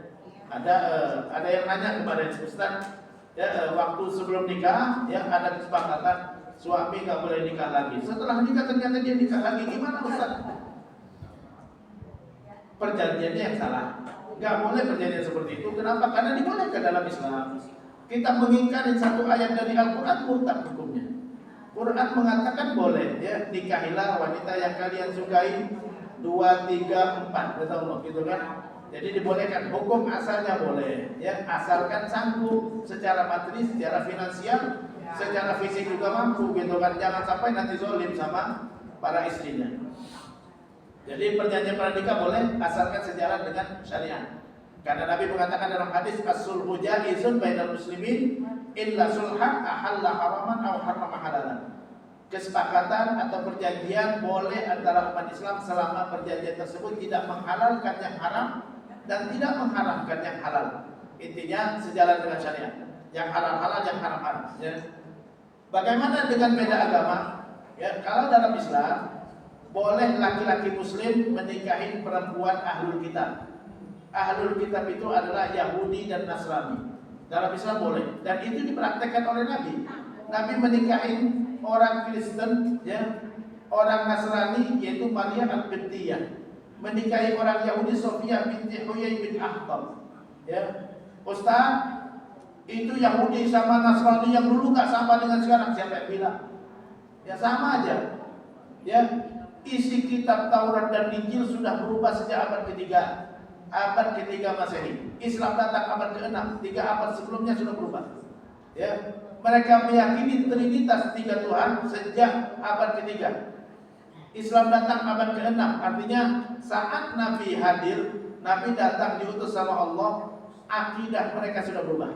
Ada yang nanya kepada Ustaz, ya, waktu sebelum nikah ya ada kesepakatan suami nggak boleh nikah lagi. Setelah nikah ternyata dia nikah lagi, gimana Ustaz? Perjanjiannya yang salah. Nggak boleh perjanjian seperti itu. Kenapa? Karena dibolehkan dalam Islam. Kita mengingkari satu ayat dari Al-Quran, murtad hukumnya. Quran mengatakan boleh, ya, nikahilah wanita yang kalian sukai 2, 3, 4, kata Allah, gitu kan? Jadi dibolehkan, hukum asalnya boleh, ya, asalkan sanggup secara materi, secara finansial, secara fisik juga mampu, gitu kan? Jangan sampai nanti zolim sama para istrinya. Jadi perjanjian pranikah boleh asalkan sejalan dengan syariat. Karena Nabi mengatakan dalam hadis as-sulhu jaizun bainal muslimin illa sulhan ahalla haraman aw harrama halalan. Kesepakatan atau perjanjian boleh antara umat Islam selama perjanjian tersebut tidak menghalalkan yang haram dan tidak mengharamkan yang halal. Intinya sejalan dengan syariat. Yang halal halal, yang haram haram. Ya. Bagaimana dengan beda agama? Ya, kalau dalam Islam boleh laki-laki muslim menikahi perempuan ahlul kitab. Ahlul kitab itu adalah Yahudi dan Nasrani. Dalam Islam boleh, dan itu dipraktekkan oleh Nabi. Nabi menikahi orang Kristen, ya, orang Nasrani yaitu Maria Al-Qibtiyah, menikahi orang Yahudi Sofia binti Huyai bin Akhtab. Ya, Ustaz, itu Yahudi sama Nasrani yang dulu nggak sama dengan sekarang. Siapa yang bilang? Ya sama aja. Ya, isi kitab Taurat dan Injil sudah berubah sejak abad ketiga. Abad ketiga Masehi. Islam datang abad ke-6, 3 abad sebelumnya sudah berubah. Ya, mereka meyakini Trinitas 3 Tuhan sejak abad ketiga. Islam datang abad ke-6, artinya saat Nabi hadir, Nabi datang diutus sama Allah, akidah mereka sudah berubah.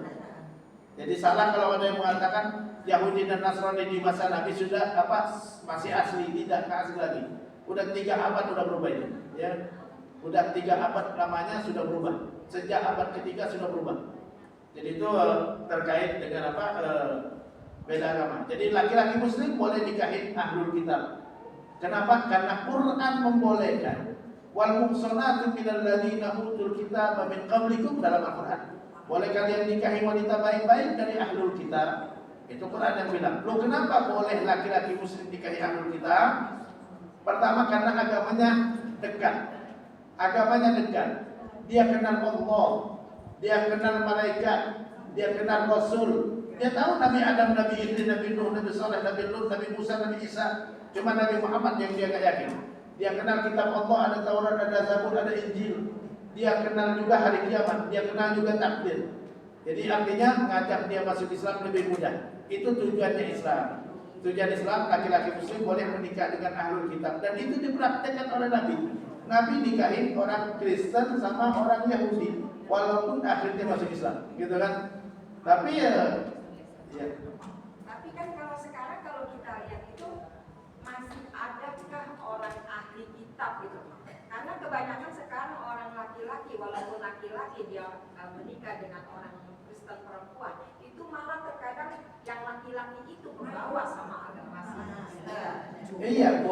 Jadi salah kalau ada yang mengatakan Yahudi dan Nasrani di masa Nabi sudah masih asli, tidak asli lagi. Udah 3 abad udah berubah ini, ya. Udah 3 abad lamanya sudah berubah. Sejak abad ketiga sudah berubah. Jadi itu terkait dengan beda agama. Jadi laki-laki muslim boleh nikahin ahlul kitab. Kenapa? Karena Quran membolehkan. Wal muhsanatu minal ladzina utul kitaba min qablikum dalam Al-Quran. Boleh kalian nikahi wanita baik-baik dari ahlul kitab. Itu Quran yang bilang. Loh, kenapa boleh laki-laki muslim nikahi ahlul kitab? Pertama karena agamanya dekat. Agamanya dekat. Dia kenal Allah, dia kenal malaikat, dia kenal Rasul. Dia tahu Nabi Adam, Nabi Idris, Nabi Nuh, Nabi Saleh, Nabi Lut, Nabi Musa, Nabi Isa. Cuma Nabi Muhammad yang dia nggak yakin. Dia kenal kitab Allah, ada Taurat, ada Zabur, ada Injil. Dia kenal juga hari kiamat, dia kenal juga takdir. Jadi artinya mengajak dia masuk Islam lebih mudah. Itu tujuannya Islam. Tujuan Islam, laki-laki muslim boleh menikah dengan ahlul kitab, dan itu dipraktekkan oleh Nabi. Nabi nikahin orang Kristen sama orang Yahudi, walaupun akhirnya masuk Islam, gitu kan? Tapi ya. Tapi kan kalau sekarang kalau kita lihat itu masih adakah orang ahli kitab gitu? Karena kebanyakan sekarang orang laki-laki, walaupun laki-laki dia menikah dengan orang Kristen perempuan, itu malah terkadang yang laki-laki itu membawa sama agama Iya,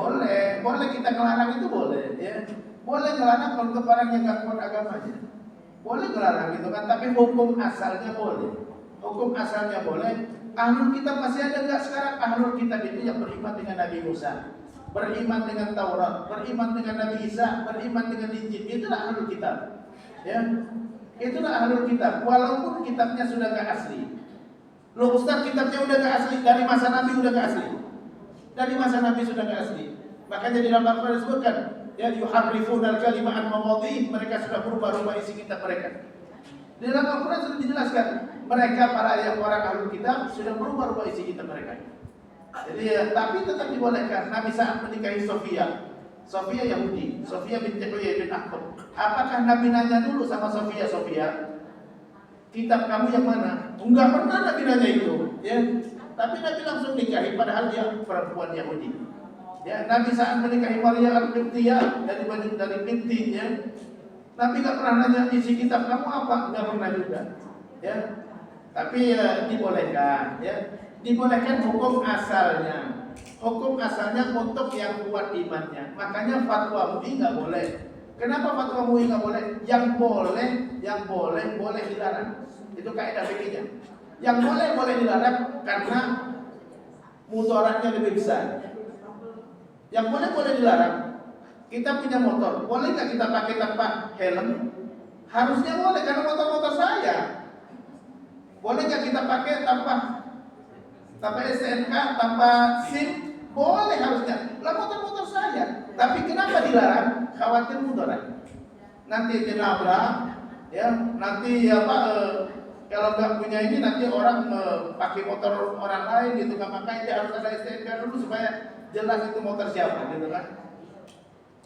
boleh kita ngelarang itu boleh, ya. Boleh ngelarang kalau untuk orang yang nggak kuat agamanya. Boleh ngelarang gitu kan, tapi hukum asalnya boleh. Hukum asalnya boleh. Ahlul kitab masih ada nggak sekarang? Ahlul kitab itu yang beriman dengan Nabi Musa, beriman dengan Taurat, beriman dengan Nabi Isa, beriman dengan Injil. Itulah ahlul kitab. Ya, itulah ahlul kitab. Walaupun kitabnya sudah nggak asli. Loh Ustaz, kitabnya udah nggak asli, dari masa Nabi udah nggak asli. Dari masa Nabi sudah nggak asli. Makanya di dalam Al-Quran disebutkan, ya yuharrifuna al-kalima an mawadhi'i, mereka sudah berubah-ubah isi kitab mereka. Di dalam Al-Quran sudah dijelaskan, mereka para orang ahlul kitab sudah berubah-ubah isi kitab mereka. Jadi tapi tetap dibolehkan. Nabi saat menikahi Sofia Yahudi, Sofia binti Huyai bin Akhtab. Apakah Nabi nanya dulu sama Sofia, kitab kamu yang mana? Enggak pernah Nabi nanya itu, ya. Tapi Nabi langsung nikahi, padahal dia perempuan Yahudi. Ya, Nabi saat menikahi Maria Al-Qibtiyah dari bintinya, Nabi nggak pernah nanya isi kitab kamu apa, nggak pernah juga. Ya, tapi dibolehkan. Ya, dibolehkan hukum asalnya. Hukum asalnya untuk yang kuat imannya. Makanya fatwa MUI nggak boleh. Kenapa fatwa MUI nggak boleh? Yang boleh dilarang. Itu kaidah fikihnya. Yang boleh dilarang karena mudaratnya lebih besar. Yang boleh dilarang. Kita punya motor, boleh nggak kita pakai tanpa helm? Harusnya boleh karena motor saya. Boleh nggak kita pakai tanpa STNK, tanpa SIM? Boleh harusnya. Lah motor saya. Tapi kenapa dilarang? Khawatir mudarat. Nanti dinabrak, ya. Nanti kalau nggak punya ini nanti orang pakai motor orang lain gitu kan, makanya dia harus ada STNK dulu supaya jelas itu motor siapa gitu kan.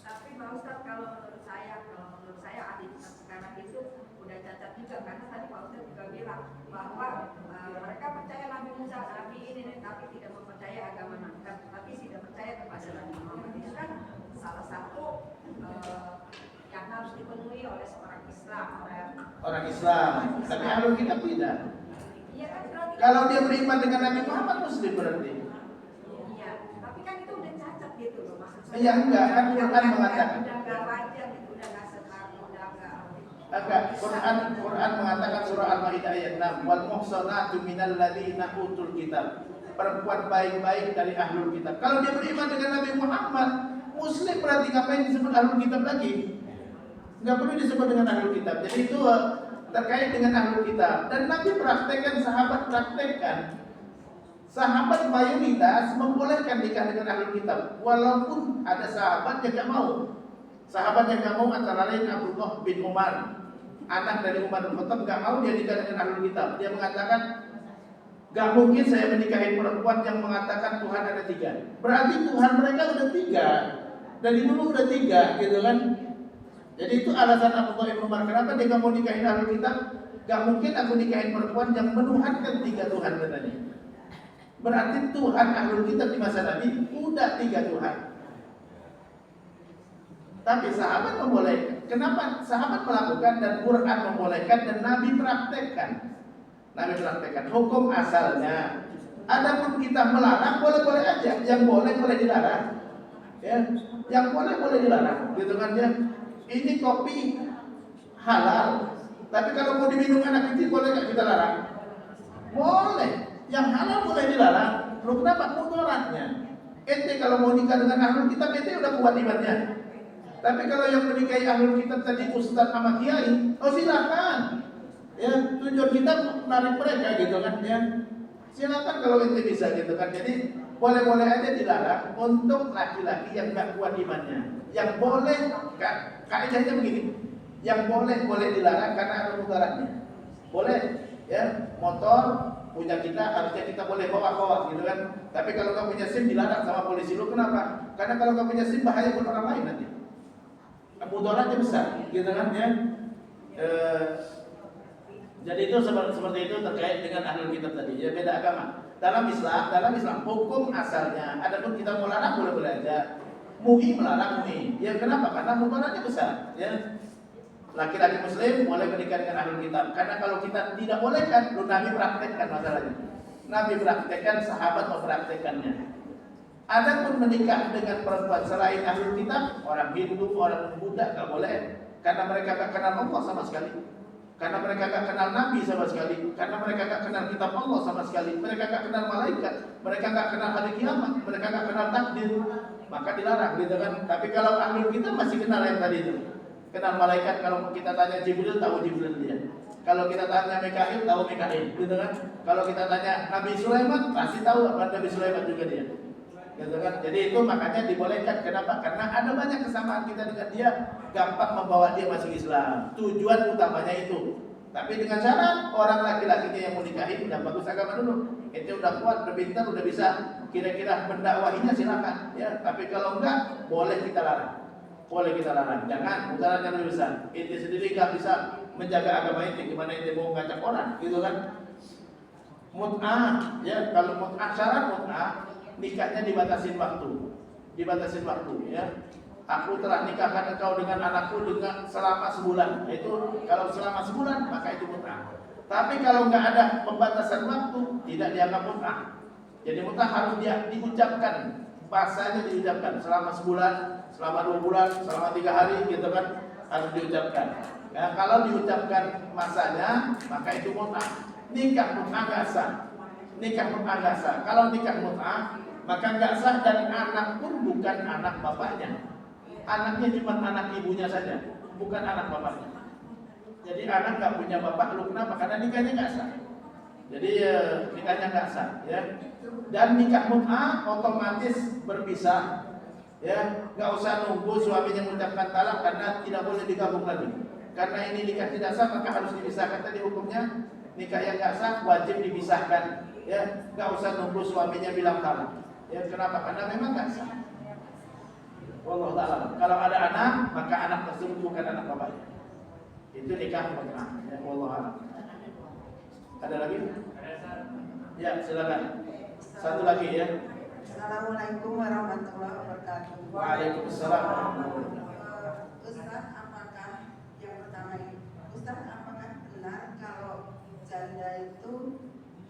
Tapi Pak Ustadz, kalau menurut saya ahli kitab sekarang itu udah cacat juga, karena tadi Pak Ustadz juga bilang bahwa mereka percaya Nabi Musa, Nabi ini, tapi tidak mempercayai agama Nabi, tapi tidak percaya kepada Nabi Muhammad. Itu kan salah satu yang harus dipenuhi oleh seorang Islam, Orang Islam. Tapi ahlul kitab tidak. Iya kan, berarti Kalau dia beriman dengan Nabi Muhammad muslim berarti. iya, tapi kan itu udah cacat gitu loh maksud saya. Iya enggak, kan Quran mengatakan. Udah nggak wajar gitu, udah nggak senang, udah nggak. Enggak, Quran mengatakan surah Al-Maidah ayat 6, wal muhsanatu minal ladzina utul kitab. perempuan baik-baik dari ahlul kitab. Kalau dia beriman dengan Nabi Muhammad, Muslim berarti ngapain disebut ahlul kitab lagi? Nggak perlu disebut dengan ahlul kitab. Jadi itu terkait dengan ahlul kitab. Dan Nabi praktekkan, sahabat praktekkan. Sahabat mayoritas membolehkan nikah dengan ahlul kitab, walaupun ada sahabat yang nggak mau. Sahabat yang nggak mau antara lain Abdullah bin Umar, anak dari Umar bin Khattab, nggak mau dia nikah dengan ahlul kitab. Dia mengatakan, nggak mungkin saya menikahi perempuan yang mengatakan Tuhan ada 3. Berarti Tuhan mereka udah 3, dari dulu udah 3, gitu kan? Jadi itu alasan Abdullah bin Umar kenapa dia nggak mau nikahin ahlul kitab. Nggak mungkin aku nikahin perempuan yang menuhankan 3 Tuhan katanya. Berarti Tuhan ahlul kitab di masa Nabi udah 3 Tuhan. Tapi sahabat membolehkan. Kenapa sahabat melakukan dan Quran membolehkan dan Nabi praktekkan? Nabi praktekkan hukum asalnya. Adapun kita melarang boleh-boleh aja. Yang boleh dilarang. Ya, yang boleh dilarang. Gitu kan ya. Ini kopi halal. Tapi kalau mau diminum anak kecil boleh nggak kita larang? Boleh. Yang halal boleh dilarang. Loh kenapa? Mudaratnya. Ente kalau mau nikah dengan ahlul kitab, ente udah kuat imannya. Tapi kalau yang menikahi ahlul kitab tadi ustaz sama kiai, oh silakan. Ya, tujuan kita menarik mereka gitu kan ya. Silakan kalau ente bisa gitu kan. Jadi boleh-boleh aja dilarang untuk laki-laki yang gak kuat imannya. Yang boleh, kaidahnya begini. Yang boleh dilarang karena ada mudaratnya. Boleh ya, motor punya kita, harusnya kita boleh bawa gitu kan. Tapi kalau kamu punya SIM dilarang sama polisi. Lu kenapa? Karena kalau kamu punya SIM bahaya buat orang lain nanti. Mudaratnya besar, gitu kan ya. Jadi itu seperti itu terkait dengan ahlul kitab tadi. Ya beda agama. Dalam Islam hukum asalnya. Adapun kita mau larang boleh-boleh aja. MUI melarang MUI. Ya kenapa? Karena mudaratnya besar. Ya. Laki-laki muslim boleh menikah dengan ahlul kitab. Karena kalau kita tidak bolehkan, Nabi praktekkan masalahnya. Nabi praktekkan, sahabat mempraktekkannya. Adapun menikah dengan perempuan selain ahlul kitab, orang Hindu, orang Buddha tak boleh. Karena mereka tak kenal Allah sama sekali. Karena mereka tak kenal Nabi sama sekali. Karena mereka tak kenal kitab Allah sama sekali. Mereka tak kenal malaikat. Mereka tak kenal hari kiamat. Mereka tak kenal takdir. Maka dilarang gitu kan. Tapi kalau ahlul kitab masih kenal yang tadi itu. Kenal malaikat, kalau kita tanya Jibril, tahu Jibril dia. Kalau kita tanya Mikail, tahu Mikail, gitu kan? Kalau kita tanya Nabi Sulaiman, pasti tahu apa Nabi Sulaiman juga dia. Gitu kan? Jadi itu makanya dibolehkan. Kenapa? Karena ada banyak kesamaan kita dengan dia, gampang membawa dia masuk Islam. Tujuan utamanya itu. Tapi dengan syarat orang laki-lakinya yang mau nikahin udah bagus agama dulu. Itu udah kuat, udah pintar, udah bisa kira-kira mendakwahinya silakan. Ya, tapi kalau enggak, boleh kita larang. Boleh kita larang, jangan mudaratnya lebih besar. Ente sendiri gak bisa menjaga agama ente, gimana ente mau ngajak orang, gitu kan? Mut'ah, ya kalau mut'ah, syarat mut'ah, nikahnya dibatasin waktu, ya. Aku telah nikahkan engkau dengan anakku dengan selama sebulan. Itu kalau selama sebulan maka itu mut'ah. Tapi kalau nggak ada pembatasan waktu, tidak dianggap mut'ah. Jadi mut'ah harus diucapkan, bahasanya diucapkan selama sebulan. Selama 2 bulan, selama 3 hari gitu kan harus diucapkan. Ya, kalau diucapkan masanya maka itu mut'ah. Nikah mut'ah nggak sah. Kalau nikah mut'ah maka nggak sah dan anak pun bukan anak bapaknya. Anaknya cuma anak ibunya saja, bukan anak bapaknya. Jadi anak nggak punya bapak, lu kenapa? Karena nikahnya nggak sah. Jadi nikahnya nggak sah. Ya. Dan nikah mut'ah otomatis berpisah. Ya, nggak usah nunggu suaminya mengucapkan talak karena tidak boleh digabung lagi. Karena ini nikah tidak sah maka harus dipisahkan. Tadi hukumnya nikah yang nggak sah wajib dipisahkan. Ya, nggak usah nunggu suaminya bilang talak. Ya, kenapa? Karena memang nggak sah. Wallahu ta'ala. Kalau ada anak maka anak tersebut bukan anak bapaknya. Itu nikah mut'ah. Ya, wallahu a'lam. Ada lagi? Ya, silakan. Satu lagi ya. Assalamualaikum warahmatullahi wabarakatuh. Waalaikumsalam. Ustaz, apakah yang pertama ini, Ustaz, apakah benar kalau janda itu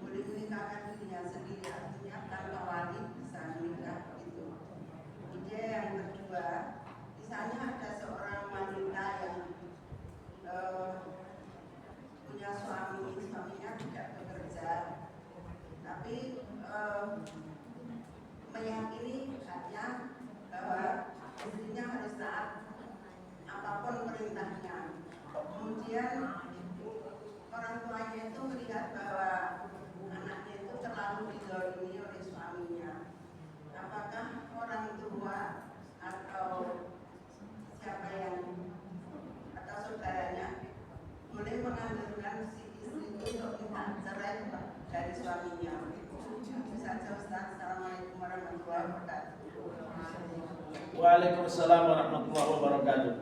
boleh menikahkan dirinya sendiri, artinya tanpa wali bisa menikah gitu? Ide yang kedua, misalnya ada seorang wanita yang punya suaminya tidak bekerja, tapi dari suaminya. Itu saja Ustaz. Assalamualaikum warahmatullahi wabarakatuh. Waalaikumsalam warahmatullahi wabarakatuh.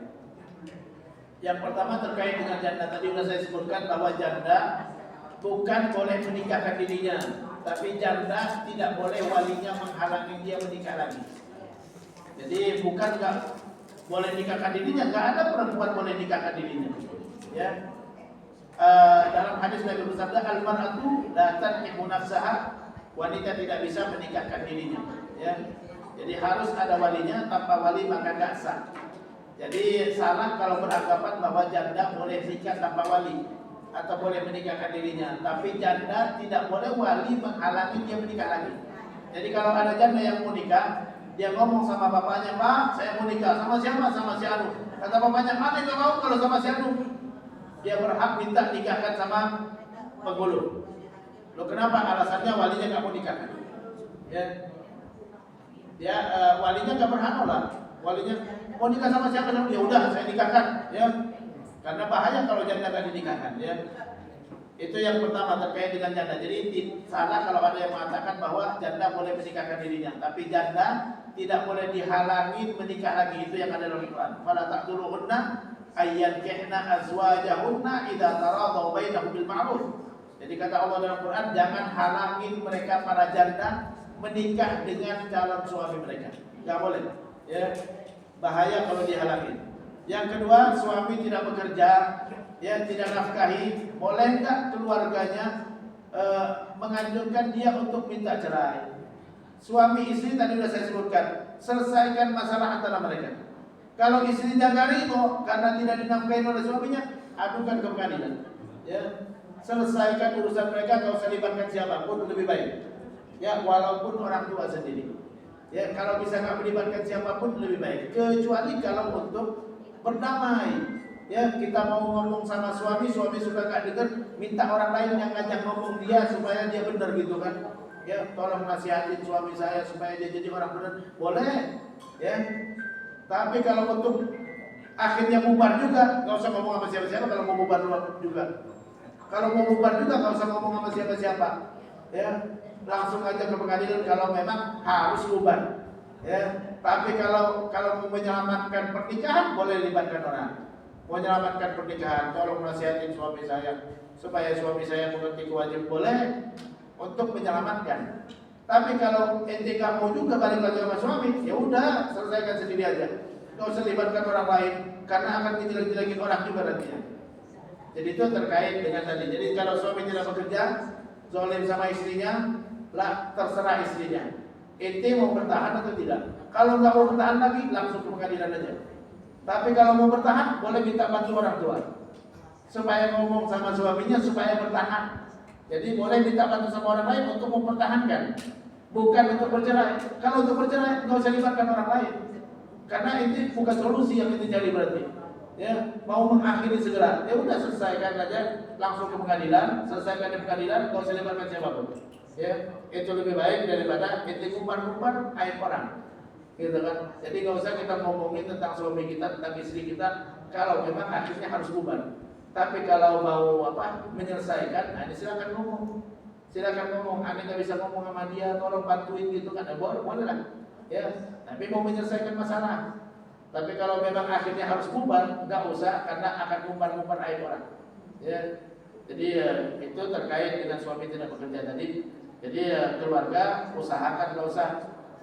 Yang pertama terkait dengan janda, tadi sudah saya sebutkan bahwa janda bukan boleh menikahkan dirinya, tapi janda tidak boleh walinya menghalangi dia menikah lagi. Jadi bukan nggak boleh nikahkan dirinya, nggak ada perempuan boleh nikahkan dirinya. Ya. Dalam hadis Nabi bersabda, al-mar'atu la tankihu nafsaha, wanita tidak bisa menikahkan dirinya. Ya. Jadi harus ada walinya, tanpa wali maka nggak sah. Jadi salah kalau beranggapan bahwa janda boleh nikah tanpa wali atau boleh menikahkan dirinya, tapi janda tidak boleh wali menghalangi dia menikah lagi. Jadi kalau ada janda yang mau nikah, dia ngomong sama bapaknya, "Pak, saya mau nikah sama siapa? Sama si Anu." Kata bapaknya, "Mana nggak mau kalau sama si Anu?" Dia berhak minta nikahkan sama penghulu. Loh kenapa? Alasannya walinya nggak mau nikahkan. Ya, walinya nggak berhak nolak. Walinya mau nikah sama siapa? Ya udah, saya nikahkan. Ya, karena bahaya kalau janda nggak dinikahkan. Ya, itu yang pertama terkait dengan janda. Jadi salah kalau ada yang mengatakan bahwa janda boleh menikahkan dirinya, tapi janda tidak boleh dihalangi menikah lagi. Itu yang ada dalam Al-Quran. Fala taqtuluhunna ayyankihna azwajahunna idza taradaw bainahum bil ma'ruf. Jadi kata Allah dalam Al-Quran, jangan halangin mereka para janda menikah dengan calon suami mereka. Enggak boleh. Ya. Bahaya kalau dihalangin. Yang kedua, suami tidak bekerja, ya tidak nafkahi, boleh enggak keluarganya menganjurkan dia untuk minta cerai? Suami istri tadi sudah saya sebutkan, selesaikan masalah antara mereka. Kalau istrinya nggak ridho karena tidak dinafkahi oleh suaminya, adukan ke pengadilan. Ya, selesaikan urusan mereka, nggak usah libatkan siapapun, lebih baik. Ya, walaupun orang tua sendiri. Ya, kalau bisa nggak melibatkan siapapun lebih baik. Kecuali kalau untuk berdamai. Ya, kita mau ngomong sama suami suka nggak dengar, minta orang lain yang ngajak ngomong dia supaya dia benar gitu kan. Ya, tolong nasihatin suami saya supaya dia jadi orang benar. Boleh. Ya. Tapi kalau untuk akhirnya bubar juga, nggak usah ngomong sama siapa-siapa kalau mau bubar juga. Kalau mau bubar juga nggak usah ngomong sama siapa-siapa. Ya, langsung aja ke pengadilan kalau memang harus bubar. Ya, tapi kalau mau menyelamatkan pernikahan boleh libatkan orang. Mau menyelamatkan pernikahan, tolong nasihatin suami saya supaya suami saya mengerti kewajiban, boleh untuk menyelamatkan. Tapi kalau ente nggak mau juga balik lagi sama suami, ya udah selesaikan sendiri aja. Nggak usah libatkan orang lain karena akan menjelek-jelekin orang juga nantinya. Jadi itu terkait dengan tadi. Jadi kalau suami tidak bekerja, zalim sama istrinya, lah terserah istrinya. Ente mau bertahan atau tidak? Kalau nggak mau bertahan lagi, langsung ke pengadilan aja. Tapi kalau mau bertahan, boleh minta bantu orang tua supaya ngomong sama suaminya supaya bertahan. Jadi boleh minta bantu sama orang lain untuk mempertahankan, bukan untuk bercerai. Kalau untuk bercerai, nggak usah libatkan orang lain, karena ini bukan solusi yang ini cari berarti. Ya, mau mengakhiri segera, ya udah selesaikan aja, langsung ke pengadilan, selesaikan di pengadilan, nggak usah libatkan siapapun. Ya, itu lebih baik daripada kita kumpar-kumpar aib orang, gitu kan. Jadi nggak usah kita ngomongin tentang suami kita, tentang istri kita, kalau memang akhirnya harus bubar. Tapi kalau mau menyelesaikan, ini silakan ngomong. Silakan ngomong, Anda nggak bisa ngomong sama dia, tolong bantuin gitu kan, boleh lah. Ya, tapi mau menyelesaikan masalah. Tapi kalau memang akhirnya harus bubar, nggak usah karena akan kumpar-kumpar aib orang. Ya, jadi itu terkait dengan suami tidak bekerja tadi. Jadi keluarga usahakan nggak usah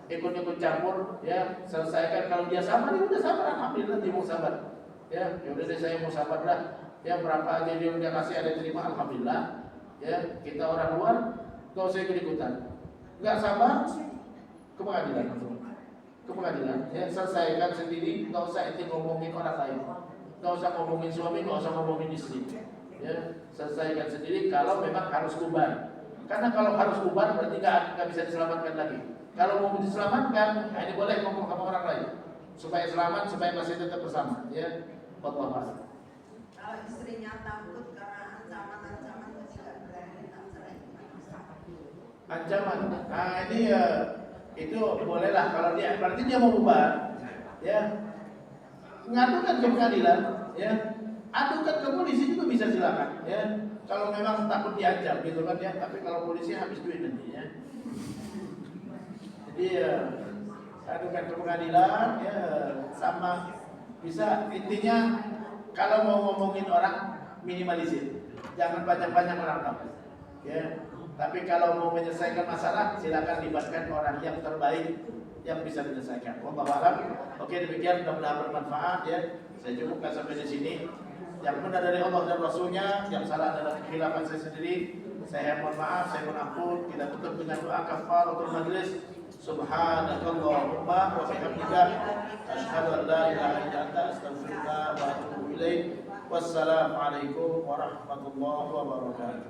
ikut-ikut campur. Ya, selesaikan kalau dia sabar, ya udah sabar, alhamdulillah dia mau sabar. Ya udah deh saya mau sabar dah. Ya berapa aja dia udah kasih ada terima, alhamdulillah. Ya, kita orang luar nggak usah ikut-ikutan. Nggak sabar, ke pengadilan langsung. Ke pengadilan, ya selesaikan sendiri, nggak usah itu ngomongin orang lain, nggak usah ngomongin suami, nggak usah ngomongin istri. Ya, selesaikan sendiri kalau memang harus bubar. Karena kalau harus bubar berarti nggak bisa diselamatkan lagi. Kalau mau diselamatkan, ini boleh ngomong sama orang lain supaya selamat, supaya masih tetap bersama. Ya, Allah. Kalau istrinya takut karena ancaman-ancaman tidak berani cerai. Ancaman, ini itu bolehlah kalau dia berarti dia mau bubar, ya ngadukan ke pengadilan, ya adukan ke polisi juga bisa silakan, ya kalau memang takut diancam gitu kan ya, tapi kalau polisi habis duit nanti ya. Jadi adukan ke pengadilan ya sama bisa, intinya kalau mau ngomongin orang minimalisir, jangan banyak-banyak orang tahu ya. Tapi kalau mau menyelesaikan masalah silakan libatkan orang yang terbaik yang bisa menyelesaikan. Wallahu a'lam. Oke, demikian, mudah-mudahan bermanfaat ya. Saya cukupkan sampai di sini. Yang benar dari Allah dan Rasulnya, yang salah adalah kekhilafan saya sendiri. Saya mohon maaf, saya mohon ampun. Kita tutup dengan doa kafaratul majlis. Subhanakallahumma wa bihamdika asyhadu an la ilaha illa anta astaghfiruka wa atubu ilaik. Wassalamualaikum warahmatullahi wabarakatuh.